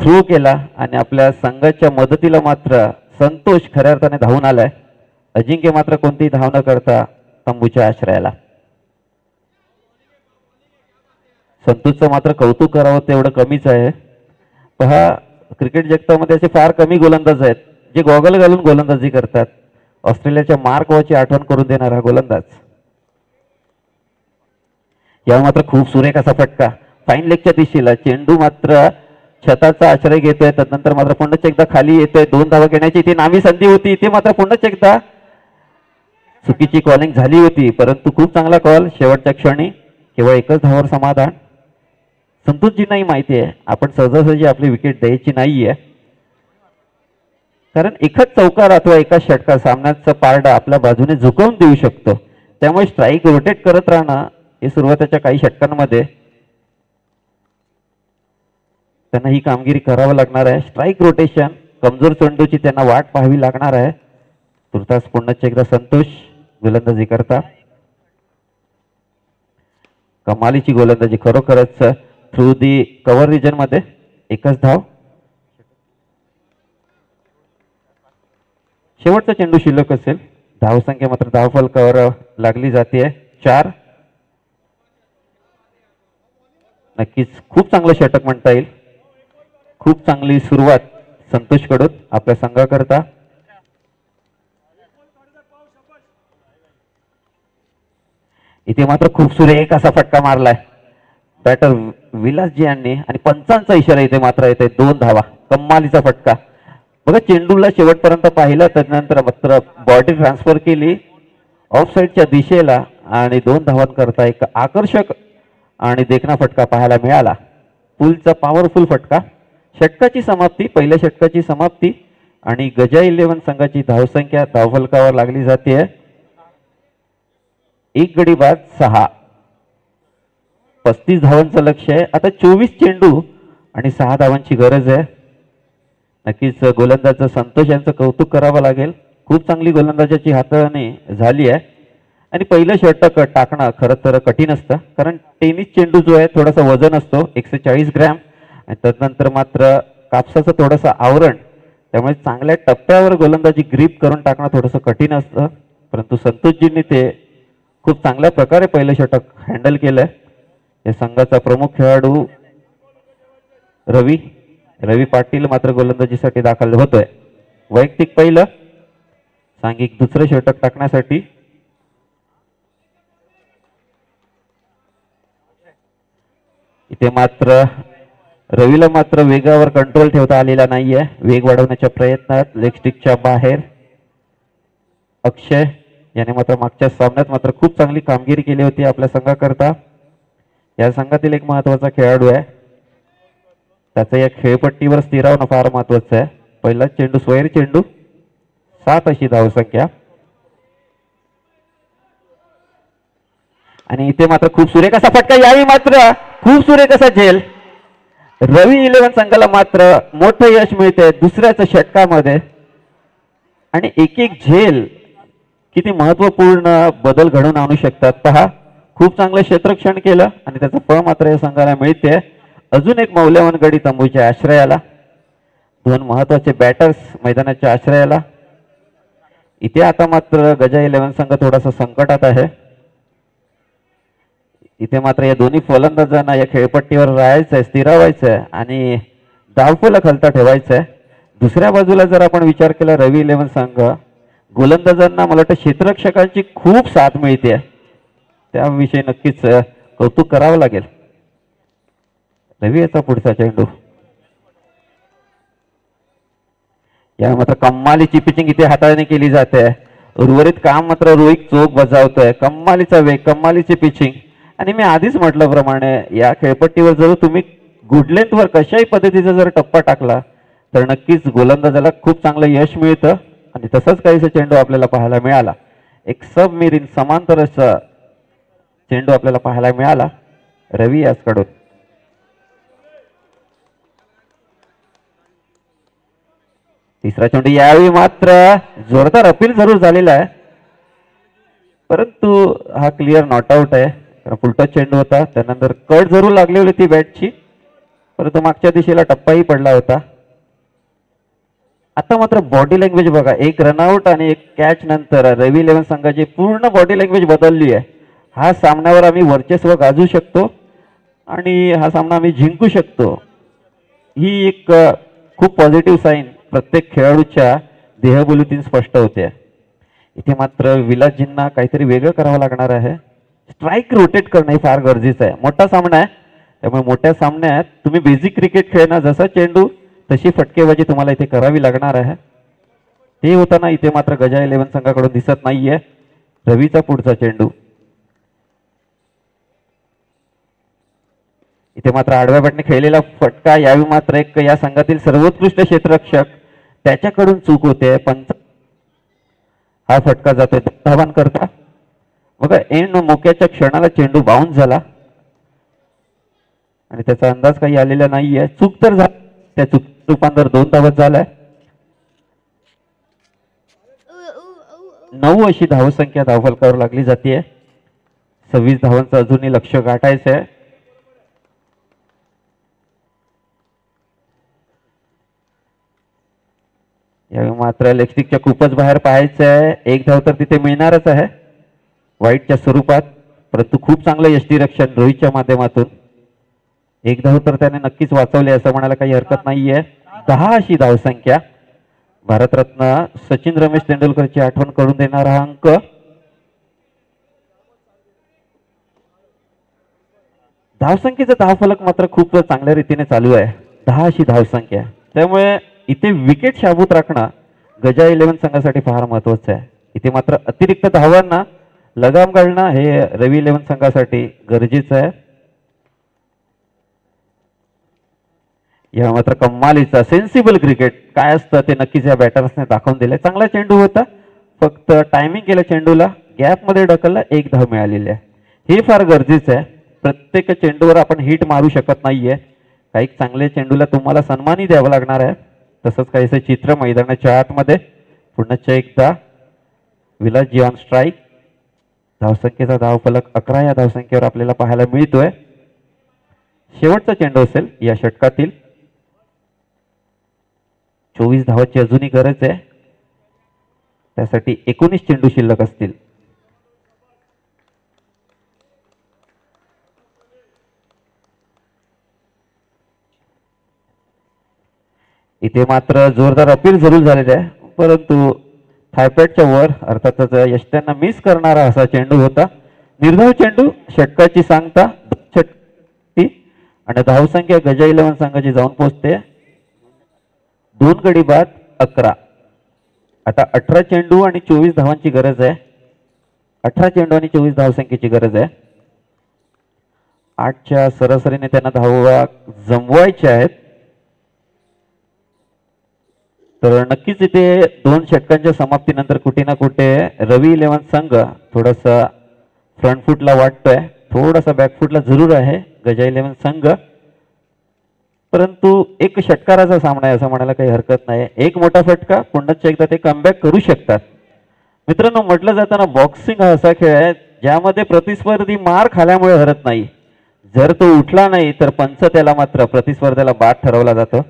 थ्रू केला आणि आपल्या संघाच्या मदतीला मात्र संतोष खऱ्या अर्थाने धावून आलाय. अजिंक्य मात्र कोणतीही धाव न करता तंबूच्या आश्रयाला. संतोषचं मात्र कौतुक करावं तेवढं कमीच आहे. पहा क्रिकेट जगतामध्ये असे फार कमी गोलंदाज आहेत जे गॉगल घालून गोलंदाजी करतात. ऑस्ट्रेलियाच्या मार्क वॉची आठवण करून देणारा गोलंदाज. या मात्र खूप सुरेख असा फटका फाईन लेगच्या दिशेला. चेंडू मात्र छताचा आश्रय घेतोय तदनंतर मात्र पुन्हा एकदा खाली येतोय. 2 धावा घेण्याची इथे नामी संधी होती. इथे मात्र पुन्हा एकदा चुकीची कॉलिंग झाली होती, परंतु खूप चांगला कॉल शेवटच्या क्षणी, केवळ एकच धावावर समाधान. संतोषजींनाही माहिती आहे आपण सहजासहजी आपली विकेट द्यायची नाहीये, कारण एकच चौकार अथवा एका षटकार सामन्याचं पारडा आपल्या बाजूने झुकवून देऊ शकतो. त्यामुळे स्ट्राईक रोटेट करत राहणं हे सुरुवातीच्या काही षटकांमध्ये त्यांना ही कामगिरी करावं लागणार आहे. स्ट्राईक रोटेशन, कमजोर चेंडूची त्यांना वाट पाहावी लागणार आहे. तुर्तास पुन्हा एकदा संतोष गोलंदाजी करता. कमालीची गोलंदाजी, खरोखरच थ्रू दी कव्हर रिजन मध्ये एकच धाव. शेवटचा चेंडू शिल्लक असेल. धावसंख्या मात्र धावफलकावर लागली जाते 4. नक्कीच खूप चांगलं षटक म्हणता येईल. खूप चांगली सुरुवात संतोष कडून आपल्या संघाकरता. इथे मात्र खूप सुरेख असा फटका मारलाय बॅटर विलासजी यांनी आणि पंचांचा इशारा इथे मात्र येते 2 धावा. कमालीचा फटका बघा. चेंडूला शेवटपर्यंत पाहिलं, त्यानंतर मात्र बॉडी ट्रान्सफर केली ऑफ साईडच्या दिशेला आणि 2 धावांकरता एक आकर्षक आणि देखणा फटका पाहायला मिळाला. पुलचा पॉवरफुल फटका. षटकाची समाप्ती, पहिल्या षटकाची समाप्ती आणि गजा 11 संघाची धावसंख्या धावफलकावर लागली जाते 1 गडी बाद 6. 35 धावांचं लक्ष आहे. आता 24 चेंडू आणि 6 धावांची गरज आहे. नक्कीच गोलंदाज संतोष यांचं कौतुक करावं लागेल. खूप चांगली गोलंदाजाची हाताळणी झाली आहे आणि पहिलं षटक टाकणं खरं तर कठीण असतं, कारण टेनिस चेंडू जो आहे थोडासा वजन असतो 140 ग्रॅम आणि त्यानंतर मात्र कापसाचं थोडंसं आवरण, त्यामुळे चांगल्या टप्प्यावर गोलंदाजी ग्रीप करून टाकणं थोडंसं कठीण असतं. परंतु संतोषजींनी ते खूप चांगल्या प्रकारे पहिलं षटक हँडल केलंय. या संघाचा प्रमुख खेळाडू रवी पाटील मात्र गोलंदाजीसाठी दाखल होतोय. वैयक्तिक पहिलं, सांघिक दुसरं षटक टाकण्यासाठी इथे मात्र रवीला मात्र वेगावर कंट्रोल ठेवता आलेला नाहीये. वेग वाढवण्याच्या प्रयत्नात लेग स्टिकच्या बाहेर अक्षय याने मात्र मागच्या सामन्यात मात्र खूप चांगली कामगिरी केली होती आपल्या संघाकरता. या संघातील एक महत्वाचा खेळाडू आहे, त्याचं या खेळपट्टीवर स्थिरावणं फार महत्वाचं आहे. पहिला चेंडू सोयरी चेंडू, 7 अशी धावसंख्या आणि इथे मात्र खूप सुरेख असा फटका. यावेळी मात्र खूप सुरेख असा झेल. रवी 11 संघाला मात्र मोठं यश मिळते दुसऱ्याच्या षटकामध्ये आणि एक एक झेल किती महत्वपूर्ण बदल घडवून आणू शकतात पहा. खूप चांगलं क्षेत्ररक्षण केलं आणि त्याचं फळ मात्र या संघाला मिळते. अजून एक मौल्यवान गडी तंबूच्या आश्रयाला, 2 महत्वाचे बॅटर्स मैदानाच्या आश्रयाला. इथे आता मात्र गजा 11 संघ थोडासा संकटात आहे. इथे मात्र या दोन्ही फलंदाजांना या खेळपट्टीवर राहायचंय, स्थिरावायचंय आणि धावफलक हलता ठेवायचंय. दुसऱ्या बाजूला जर आपण विचार केला रवी 11 संघ गोलंदाजांना मला वाटतं क्षेत्ररक्षकांची खूप साथ मिळते, त्याविषयी नक्कीच कौतुक करावं लागेल. रवी याचा पुढचा चेंडू, या मात्र कमालीची पिचिंग इथे हाताळणी केली जाते. उर्वरित काम मात्र रोहित चोख बजावतोय. कमालीचा वेग, कमालीची पिचिंग आणि मी आधीच म्हटल्याप्रमाणे या खेळपट्टीवर जर तुम्ही गुड लेंथवर कशाही पद्धतीचा जर टप्पा टाकला तर नक्कीच गोलंदाजाला खूप चांगलं यश मिळतं आणि तसंच काहीसा चेंडू आपल्याला पाहायला मिळाला. एक सबमेरीन समांतर असा चेंडू आपल्याला पाहायला मिळाला रवी यासकडून. तिसरा चेंडू, यावेळी मात्र जोरदार अपील जरूर झालेला आहे, परंतु हा क्लिअर नॉट आउट आहे. फुलटच चेंडू होता, त्यानंतर कट जरूर लागली होती बॅटची, परंतु मागच्या दिशेला टप्पाही पडला होता. आता मात्र बॉडी लँग्वेज बघा, एक रनआउट आणि एक कॅच नंतर रवी 11 संघाची पूर्ण बॉडी लँग्वेज बदलली आहे. हा सामन्यावर आम्ही वर्चस्व गाजवू शकतो आणि हा सामना आम्ही जिंकू शकतो, ही एक खूप पॉझिटिव्ह साईन प्रत्येक खेळाडूच्या देहबोलीतून स्पष्ट होते. इथे मात्र विलासजींना काहीतरी वेगळं करावं लागणार आहे. स्ट्राईक रोटेट करणं हे फार गरजेचं आहे. मोठा सामना आहे, त्यामुळे मोठ्या सामन्यात तुम्ही बेसिक क्रिकेट खेळणं, जसा चेंडू तशी फटकेबाजी तुम्हाला इथे करावी लागणार आहे. ते होताना इथे मात्र गजा 11 संघाकडून दिसत नाहीये. रवीचा पुढचा चेंडू. इथे मात्र आडव्या बॅटने खेळलेला फटका. यावेळी मात्र एक या संघातील सर्वोत्कृष्ट क्षेत्ररक्षक त्याच्याकडून चूक होते. पंच हा फटका जातोय धावान करता. बघा एंड मोक्याच्या क्षणाला चेंडू बाउन्स झाला आणि त्याचा अंदाज काही आलेला नाहीये. चूक तर झाली, त्या चूक रूपांतर 2 धावत झालाय. 9 अशी धावसंख्या धावफलकावर लागली जाते. 26 धावांचं अजूनही लक्ष गाठायचंय. यावेळी मात्र लेगस्टिकच्या खूपच बाहेर पाहायचं आहे. 1 धाव तर तिथे मिळणारच आहे वाईटच्या स्वरूपात, परंतु खूप चांगलं यष्टीरक्षण रोहितच्या माध्यमातून. 1 धाव तर त्याने नक्कीच वाचवले असं म्हणायला काही हरकत नाहीये. 10 अशी धावसंख्या. भारतरत्न सचिन रमेश तेंडुलकरची आठवण करून देणारा हा अंक. धावसंख्येचा धावफलक मात्र खूप चांगल्या रीतीने चालू आहे. 10 अशी धावसंख्या. त्यामुळे इथे विकेट शाबूत राखणं गजा 11 संघासाठी फार महत्वाचं आहे. इथे मात्र अतिरिक्त धावांना लगाम घालणं हे रवी 11 संघासाठी गरजेचं आहे. या मात्र कमालीचा सेन्सिबल क्रिकेट काय असतं ते नक्कीच या बॅटर्सने दाखवून दिले. चांगला चेंडू होता, फक्त टायमिंग केलं चेंडूला, गॅप मध्ये ढकलला, 1 धाव मिळालेली आहे. हे फार गरजेचं आहे. प्रत्येक चेंडूवर आपण हिट मारू शकत नाहीये. काही चांगले चेंडूला तुम्हाला सन्मानही द्यावा लागणार आहे. तसंच काहीसं चित्र मैदानाच्या आतमध्ये. पुन्हा एकदा विलासजी ऑन स्ट्राईक. धावसंख्येचा धावफलक 11 या धावसंख्येवर आपल्याला पाहायला मिळतोय. शेवटचा चेंडू असेल या षटकातील. 24 धावांची अजूनही गरज आहे. त्यासाठी 19 चेंडू शिल्लक असतील. इथे मात्र जोरदार अपील जरूर झालेले आहे, परंतु थायपॅडच्या वर अर्थातच यष्ट्यांना मिस करणारा असा चेंडू होता. निर्धाव चेंडू, षटकाची सांगता षटकी आणि धावसंख्या गजा 11 संघाची जाऊन पोहोचते 2 गडी बाद 11. आता 18 चेंडू आणि 24 धावांची गरज आहे. 18 चेंडू आणि 24 धावसंख्येची गरज आहे. 8च्या सरासरीने त्यांना धावा जमवायच्या आहेत. तर नक्कीच इथे 2 षटकांच्या समाप्तीनंतर कुठे ना कुठे रवी 11 संघ थोडासा फ्रंट फुटला वाटतोय, थोडासा बॅकफुटला जरूर आहे गजा 11 संघ, परंतु एक षटकाराचा सामना आहे असं म्हणायला काही हरकत नाही. एक मोठा फटका, पुन्हा एकदा ते कमबॅक करू शकतात. मित्रांनो, म्हटलं जाताना बॉक्सिंग हा असा खेळ आहे ज्यामध्ये प्रतिस्पर्धी मार खाल्यामुळे हरत नाही. जर तो उठला नाही तर पंच त्याला मात्र प्रतिस्पर्ध्याला बाद ठरवला जातो.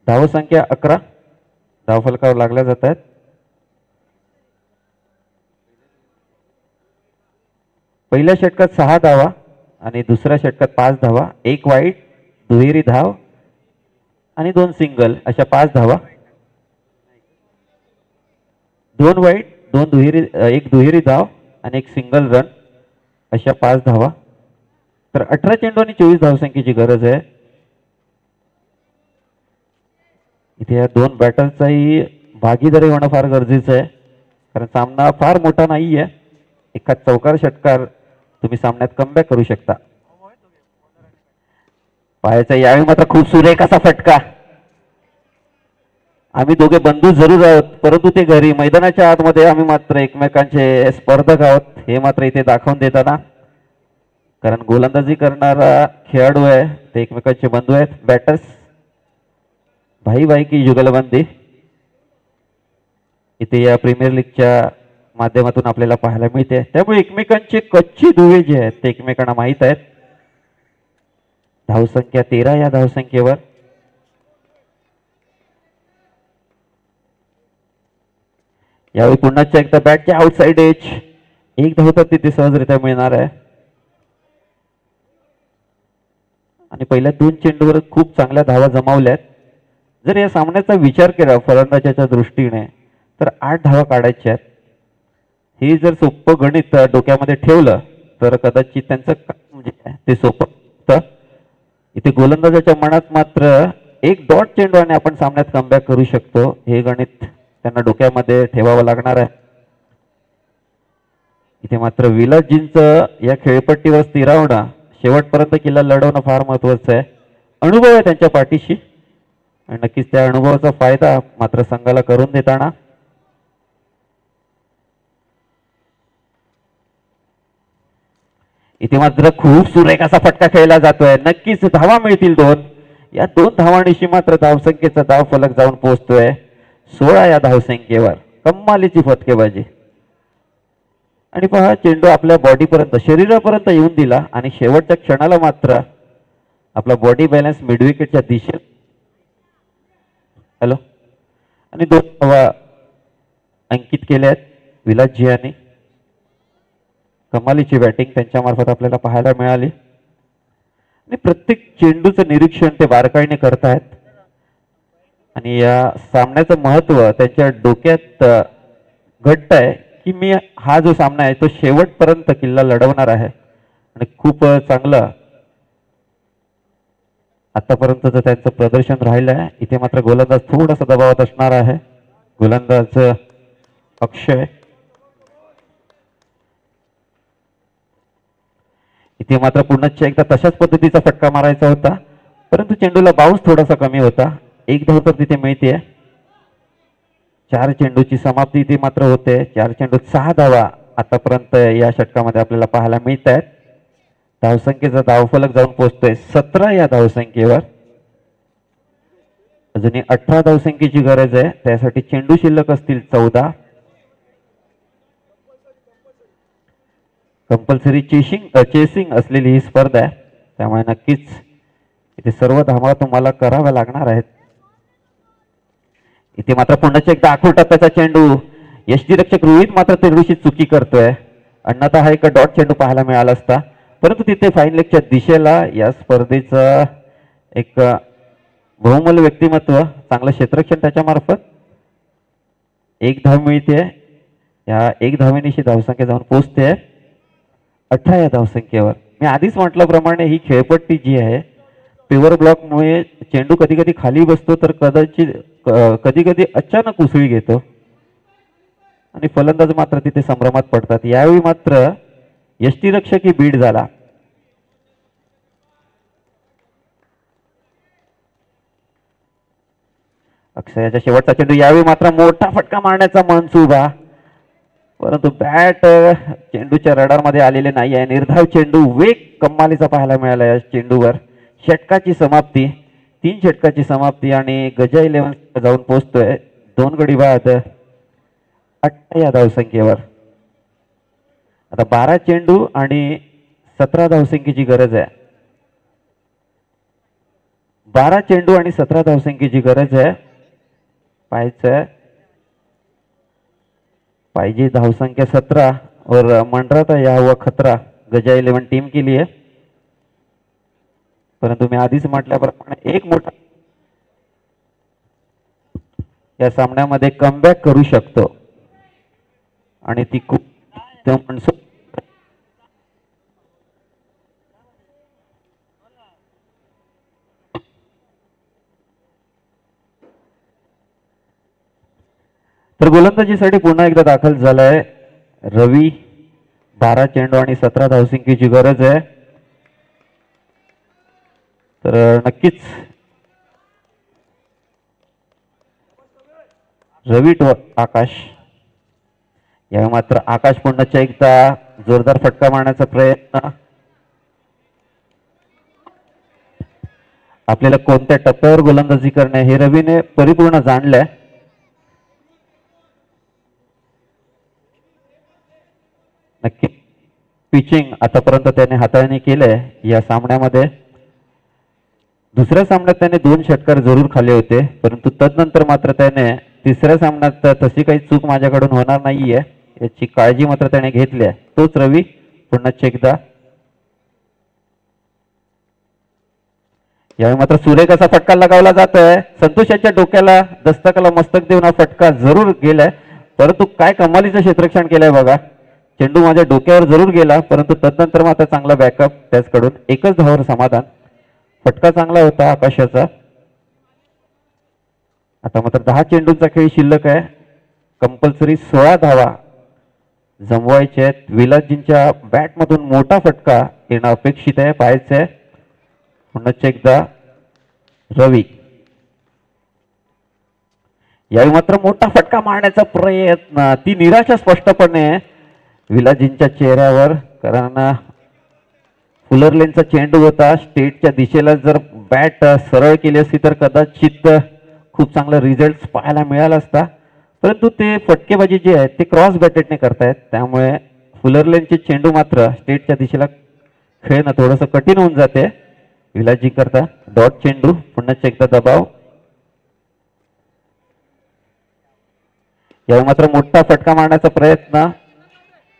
धावसंख्या 11 धावफलकावर लागल्या जात आहेत. पहिल्या षटकात 6 धावा आणि दुसऱ्या षटकात 5 धावा, 1 वाईट, दुहेरी धाव आणि 2 सिंगल अशा 5 धावा. 2 वाईट, 2 दुहेरी, 1 दुहेरी धाव आणि 1 सिंगल रन अशा 5 धावा. तर 18 चेंडू आणि 24 धावसंख्येची गरज आहे. इथे या 2 बॅटर्सचाही भागीदारी होणं फार गरजेचं आहे, कारण सामना फार मोठा नाहीये. एका चौकार षटकार तुम्ही सामन्यात कमबॅक करू शकता. पाहायचा यावेळी मात्र खूप सुरेख असा फटका. आम्ही दोघे बंधू जरूर आहोत, परंतु ते घरी मैदानाच्या आतमध्ये आम्ही मात्र एकमेकांचे स्पर्धक आहोत हे मात्र इथे दाखवून देताना, कारण गोलंदाजी करणारा खेळाडू आहे ते एकमेकांचे बंधू आहेत. बॅटर्स भाई भाई की जुगलबंदी इथे या प्रीमियर लीगच्या माध्यमातून आपल्याला पाहायला मिळते. त्यामुळे एकमेकांचे कच्चे दुवे जे आहेत ते एकमेकांना माहीत आहेत. धावसंख्या 13 या धावसंख्येवर. यावेळी पुन्हा एकदा बॅटच्या आउटसाइड एज, 1 धाव तर तिथे सहजरित्या मिळणार आहे. आणि पहिल्या 2 चेंडूवर खूप चांगल्या धावा जमावल्यात. जर या सामन्याचा विचार केला फलंदाजाच्या दृष्टीने तर 8 धावा काढायच्या आहेत. हे जर सोपं गणित डोक्यामध्ये ठेवलं तर कदाचित त्यांचं म्हणजे ते सोपं. इथे गोलंदाजाच्या मनात मात्र 1 डॉट चेंडू आणि आपण सामन्यात कमबॅक करू शकतो हे गणित त्यांना डोक्यामध्ये ठेवावं लागणार आहे. इथे मात्र विलासजींचं या खेळपट्टीवर स्थिरावणं, शेवटपर्यंत किल्ला लढवणं फार महत्वाचं आहे. अनुभव आहे त्यांच्या पाठीशी आणि नक्कीच त्या अनुभवाचा फायदा मात्र संघाला करून देताना इथे मात्र खूप सुरेख असा फटका खेळला जातोय. नक्कीच धावा मिळतील 2. या 2 धावांनिशी मात्र धावसंख्येचा धाव फलक जाऊन पोहोचतोय 16 या धावसंख्येवर. कमालीची फटकेबाजी आणि पहा चेंडू आपल्या बॉडीपर्यंत, शरीरापर्यंत येऊन दिला आणि शेवटच्या क्षणाला मात्र आपला बॉडी बॅलन्स मिडविकेटच्या दिशेत. हॅलो आणि 2 धावा अंकित केल्या आहेत विलासजी यांनी. कमालीची बॅटिंग त्यांच्यामार्फत आपल्याला पाहायला मिळाली आणि प्रत्येक चेंडूचं निरीक्षण ते बारकाईने करतायत आणि या सामन्याचं महत्व त्यांच्या डोक्यात घट्ट आहे की मी हा जो सामना आहे तो शेवटपर्यंत किल्ला लढवणार आहे आणि खूप चांगलं आतापर्यंतचं त्यांचं प्रदर्शन राहिलं आहे. इथे मात्र गोलंदाज थोडासा दबावात असणार आहे. गोलंदाज अक्षय. इथे मात्र पुन्हा एकदा तशाच पद्धतीचा फटका मारायचा होता परंतु चेंडूला बाउन्स थोडासा कमी होता. 1 धाव तर तिथे मिळते. 4 चेंडूची समाप्ती इथे मात्र होते. 4 चेंडूत 6 धावा आतापर्यंत या षटकामध्ये आपल्याला पाहायला मिळत आहेत. धावसंख्येचा धावफलक जाऊन पोहोचतोय 17 या धावसंख्येवर. अजूनही 18 धावसंख्येची गरज आहे. त्यासाठी चेंडू शिल्लक असतील 14. कंपल्सरी चेसिंग असलेली ही स्पर्धा आहे त्यामुळे नक्कीच इथे सर्व धावा तुम्हाला कराव्या लागणार आहेत. इथे मात्र पुन्हा एकदा आखूड टप्प्याचा चेंडू. यष्टीरक्षक रोहित मात्र तेवढीशी चुकी करतोय. अन्यथा हा एक डॉट चेंडू पाहायला मिळाला असता परंतु तिथे फाईन लेगच्या दिशेला या स्पर्धेचं एक बहुमूल व्यक्तिमत्व, चांगलं क्षेत्ररक्षण त्याच्यामार्फत 1 धाव मिळते. या 1 धावेनिशी धावसंख्या जाऊन पोहोचते 18 या धावसंख्येवर. मी आधीच म्हटल्याप्रमाणे ही खेळपट्टी जी आहे पेवर ब्लॉकमुळे चेंडू कधी कधी खाली बसतो तर कधी कधी अचानक उसळी घेतो आणि फलंदाज मात्र तिथे संभ्रमात पडतात. यावेळी मात्र यष्टीरक्षकही बीड झाला. अक्षयाचा शेवटचा चेंडू. यावेळी मात्र मोठा फटका मारण्याचा मनसुबा परंतु बॅट चेंडूच्या रडारमध्ये आलेले नाही आहे. निर्धाव चेंडू. वेग कमालीचा पाहायला मिळाला या चेंडूवर. षटकाची समाप्ती, 3 षटकाची समाप्ती आणि गजा 11 जाऊन पोहोचतोय 2 गडी बाद 18 या धावसंख्येवर. आता 12 चेंडू आणि 17 धावसंख्येची गरज आहे. 12 चेंडू आणि 17 धावसंख्येची गरज आहे. पाहिजे धावसंख्या 17 और मंडराता या हुआ खतरा गजा 11 टीम के लिए. परंतु मी आधीच म्हटल्याप्रमाणे एक मोठा या सामन्यामध्ये कमबॅक करू शकतो आणि ती खूप तर गोलंदाजीसाठी पुन्हा एकदा दाखल झालाय रवी. 12 चेंडू आणि 17 धावसंख्येची गरज आहे. तर नक्कीच रवी टू आकाश. यावेळी मात्र आकाश पुन्हा एकदा जोरदार फटका मारण्याचा प्रयत्न. आपल्याला कोणत्या टप्प्यावर गोलंदाजी करणे हे रवीने परिपूर्ण जाणलंय. नक्की पिचिंग आतापर्यंत त्याने हाताळणी केलंय या सामन्यामध्ये. दुसऱ्या सामन्यात त्याने 2 षटकार जरूर खाल्ले होते परंतु तदनंतर मात्र त्याने तिसऱ्या सामन्यात तशी काही चूक माझ्याकडून होणार नाहीये याची काळजी मात्र त्याने घेतली आहे. तोच रवी पुन्हा एकदा. यावेळी मात्र सुरेख असा फटका लगावला जातोय. संतोष यांच्या डोक्याला दस्तकाला मस्तक देऊन हा फटका जरूर गेलाय परंतु काय कमालीचं क्षेत्ररक्षण केलंय बघा. चेंडू माझ्या डोक्यावर जरूर गेला परंतु तदनंतर मात्र चांगला बॅकअप त्याचकडून. 1च धावावर समाधान. फटका चांगला होता आकाशाचा. आता मात्र 10 चेंडूंचा खेळ शिल्लक आहे. कंपल्सरी 16 धावा जमवायचे आहेत. विलासजींच्या बॅटमधून मोठा फटका येणं अपेक्षित आहे. पाहायचं आहे पुन्हा एकदा रवी. यावेळी मात्र मोठा फटका मारण्याचा प्रयत्न. ती निराशा स्पष्टपणे विलासजींच्या चेहऱ्यावर, कारण फुलरलेनचा चेंडू होता. स्टेटच्या दिशेला जर बॅट सरळ केली असती तर कदाचित खूप चांगला रिझल्ट पाहायला मिळाला असता, परंतु ते फटकेबाजी जी आहे ते क्रॉस बॅटेडने करतायत, त्यामुळे फुलरलेनचे चेंडू मात्र स्टेटच्या दिशेला खेळणं थोडंसं कठीण होऊन जाते. विलासजी करता डॉट चेंडू. पुन्हा एकदा दबाव. यावेळी मात्र मोठा फटका मारण्याचा प्रयत्न.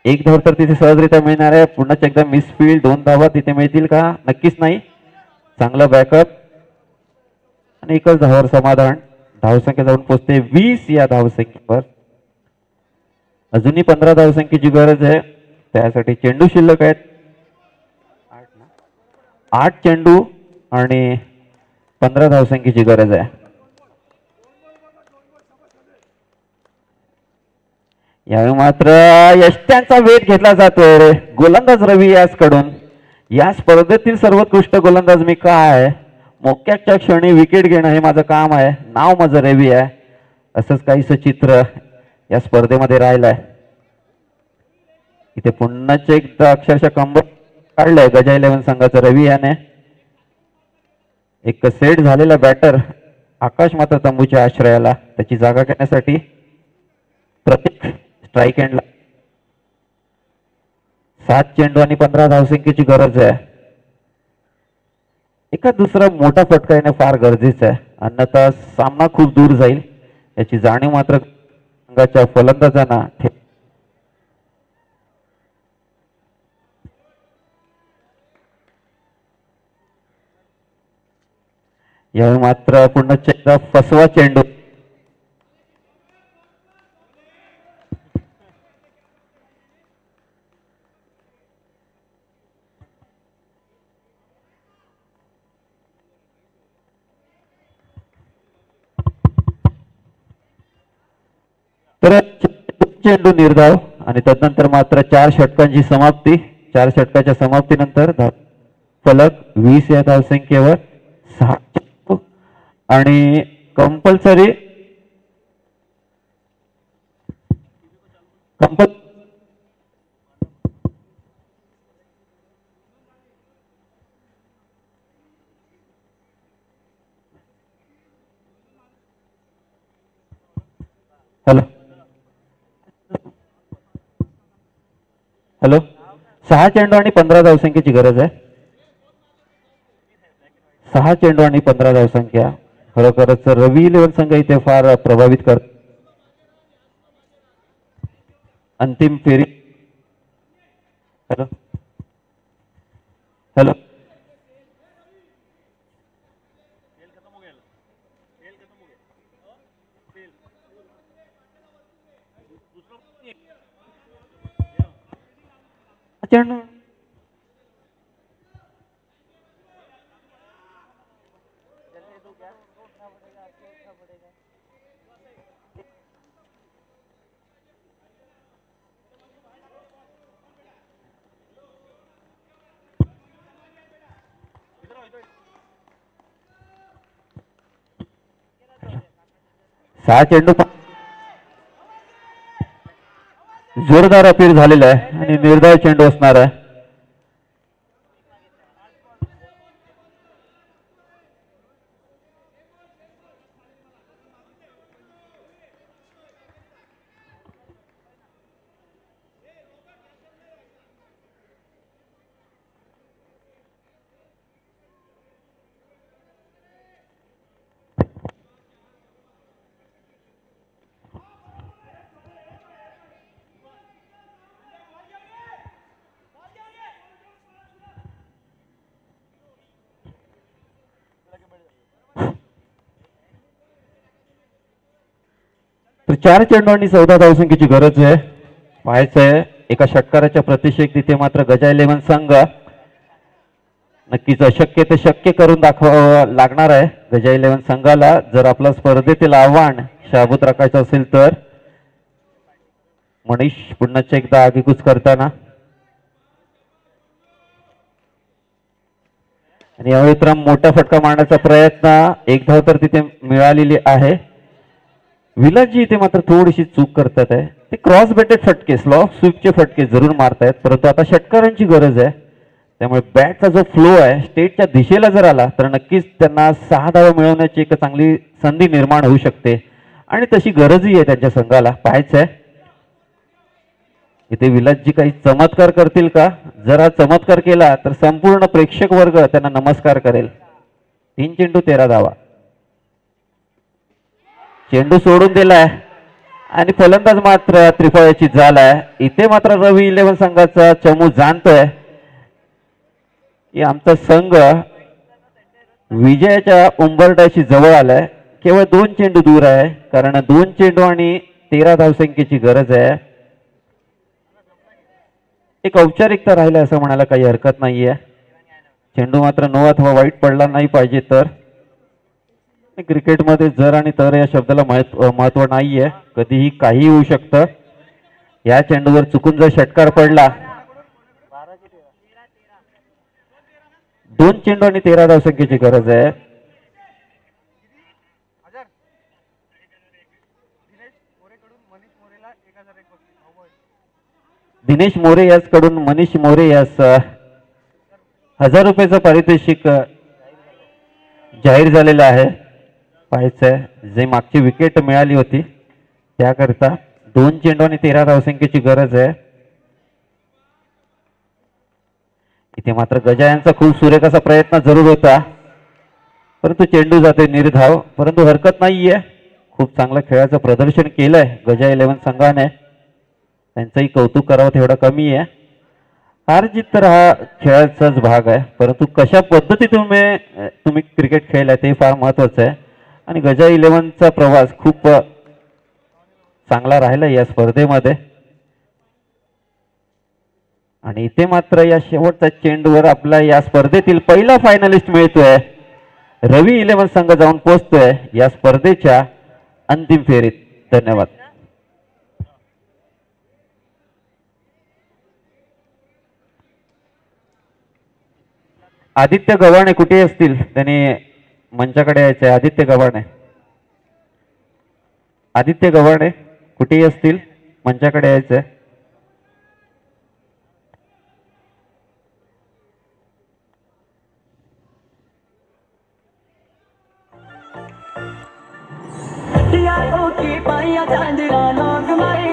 एक धाव तर तिथे सहजरित्या मिळणार आहे. पुन्हा एकदा मिसफील्ड. 2 धावा तिथे मिळतील का? नक्कीच नाही. चांगला बॅकअप आणि एकच धावावर समाधान. धावसंख्या जाऊन पोहोचते 20 या धावसंख्येवर. अजूनही 15 धावसंख्येची गरज आहे. त्यासाठी चेंडू शिल्लक आहेत 8 चेंडू आणि 15 धावसंख्येची गरज आहे. यावेळी मात्र यष्ट्यांचा वेध घेतला जातोय गोलंदाज रवी यास कडून. या स्पर्धेतील सर्वोत्कृष्ट गोलंदाज मी काय, मोक्याच्या क्षणी विकेट घेणं हे माझं काम आहे, नाव माझं रवी आहे, असंच काहीसं चित्र या स्पर्धेमध्ये राहिलंय. इथे पुन्हा एकदा अक्षरशः कंबर काढलंय गजा 11 संघाचं रवी याने. एक सेट झालेला बॅटर आकाश मात्र तंबूच्या आश्रयाला. त्याची जागा घेण्यासाठी प्रत्येक स्ट्राईक एंडला 7 चेंडू आणि 15 धावसंख्येची गरज आहे. एका दुसरा मोठा फटका येणं फार गरजेचं आहे, अन्यथा सामना खूप दूर जाईल याची जाणीव मात्र संघाच्या फलंदाजांना. यावेळी मात्र पुन्हा एकदा फसवा चेंडू. तर चेंडू निर्धाव आणि तदनंतर मात्र 4 षटकांची समाप्ती. 4 षटकाच्या समाप्तीनंतर फलक 20 या धावसंख्येवर 6 आणि कंपल्सरी हॅलो 6 चेंडू आणि 15 धावसंख्येची गरज आहे. 6 चेंडू आणि 15 धावसंख्या. खरोखरच रवी 11 संघ इथे फार प्रभावित करत. अंतिम फेरी. हॅलो हॅलो चेंडू सहा चेंडू जोरदार अपील झालेला आहे आणि निर्धाव चेंडू असणार आहे. तर 4 चेंडू आणि 14 धावसंख्येची गरज आहे. पाहायचं आहे एका षटकाराच्या प्रतिषेक तिथे मात्र गजा 11 संघ नक्कीच अशक्य ते शक्य करून दाखवावं लागणार आहे गजा 11 संघाला. जर आपलं स्पर्धेतील आव्हान शाबूत राखायचं असेल तर मनीष पुन्हा एकदा आगेकूच करताना आणि यावेळी तर मोठा फटका मारण्याचा प्रयत्न, एक धाव तर तिथे मिळालेली आहे. विलासजी इथे मात्र थोडीशी चूक करतात आहे. ते क्रॉस बेटेड फटके, स्लॉप स्वीपचे फटके जरूर मारतायत, परंतु आता षटकारांची गरज आहे. त्यामुळे बॅटचा जो फ्लो आहे स्टेटच्या दिशेला जर आला तर नक्कीच त्यांना 6 धावा मिळवण्याची एक चांगली संधी निर्माण होऊ शकते आणि तशी गरजही आहे त्यांच्या संघाला. पाहायचं आहे इथे विलासजी काही चमत्कार करतील का. जर हा चमत्कार केला तर संपूर्ण प्रेक्षक वर्ग त्यांना नमस्कार करेल. 3 चेंडू 13 धावा. चेंडू सोडून दिलाय आणि फलंदाज मात्र त्रिफळाची जाल आहे. इथे मात्र रवी 11 संघाचा चमू जाणतोय की आमचा संघ विजयाच्या उंबरठ्याशी जवळ आलाय. केवळ 2 चेंडू दूर आहे, कारण 2 चेंडू आणि 13 धावसंख्येची गरज आहे. एक औपचारिकता राहिला असं म्हणायला काही हरकत नाहीये. चेंडू मात्र नो अथवा वाईट पडला नाही पाहिजे. तर क्रिकेटमध्ये जर आणि तर या शब्दाला महत्व नाहीये, कधीही काही होऊ शकतं. या चेंडूवर चुकून जर षटकार पडला, 2 चेंडू आणि 13 धावसंख्येची गरज आहे. दिनेश मोरे यास कडून मनीष मोरे यास 1000 रुपयाचं पारितोषिक जाहीर झालेलं आहे. पाहायचंय जे मागची विकेट मिळाली होती त्याकरता 2 चेंडू आणि 13 धावसंख्येची गरज आहे. इथे मात्र गजा यांचा खूप सुरेख असा प्रयत्न जरूर होता, परंतु चेंडू जाते निर्धाव. परंतु हरकत नाहीये, खूप चांगलं खेळाचं प्रदर्शन केलंय गजा 11 संघाने. त्यांचंही कौतुक करावं तेवढं कमी आहे. हार जीत तर हा खेळाचाच भाग आहे, परंतु कशा पद्धतीने तुम्ही क्रिकेट खेळलाय ते फार महत्वाचं आहे. आणि गजा 11चा प्रवास खूप चांगला राहिला या स्पर्धेमध्ये. आणि इथे मात्र या शेवटच्या चेंडूवर आपला या स्पर्धेतील पहिला फायनलिस्ट मिळतोय. रवी 11 संघ जाऊन पोहोचतोय या स्पर्धेच्या अंतिम फेरीत. धन्यवाद. आदित्य गव्हाणे कुठे असतील त्यांनी मंचाकडे यायचंय. आदित्य गव्हाणे, आदित्य गव्हाणे कुठेही असतील मंचाकडे यायचंय.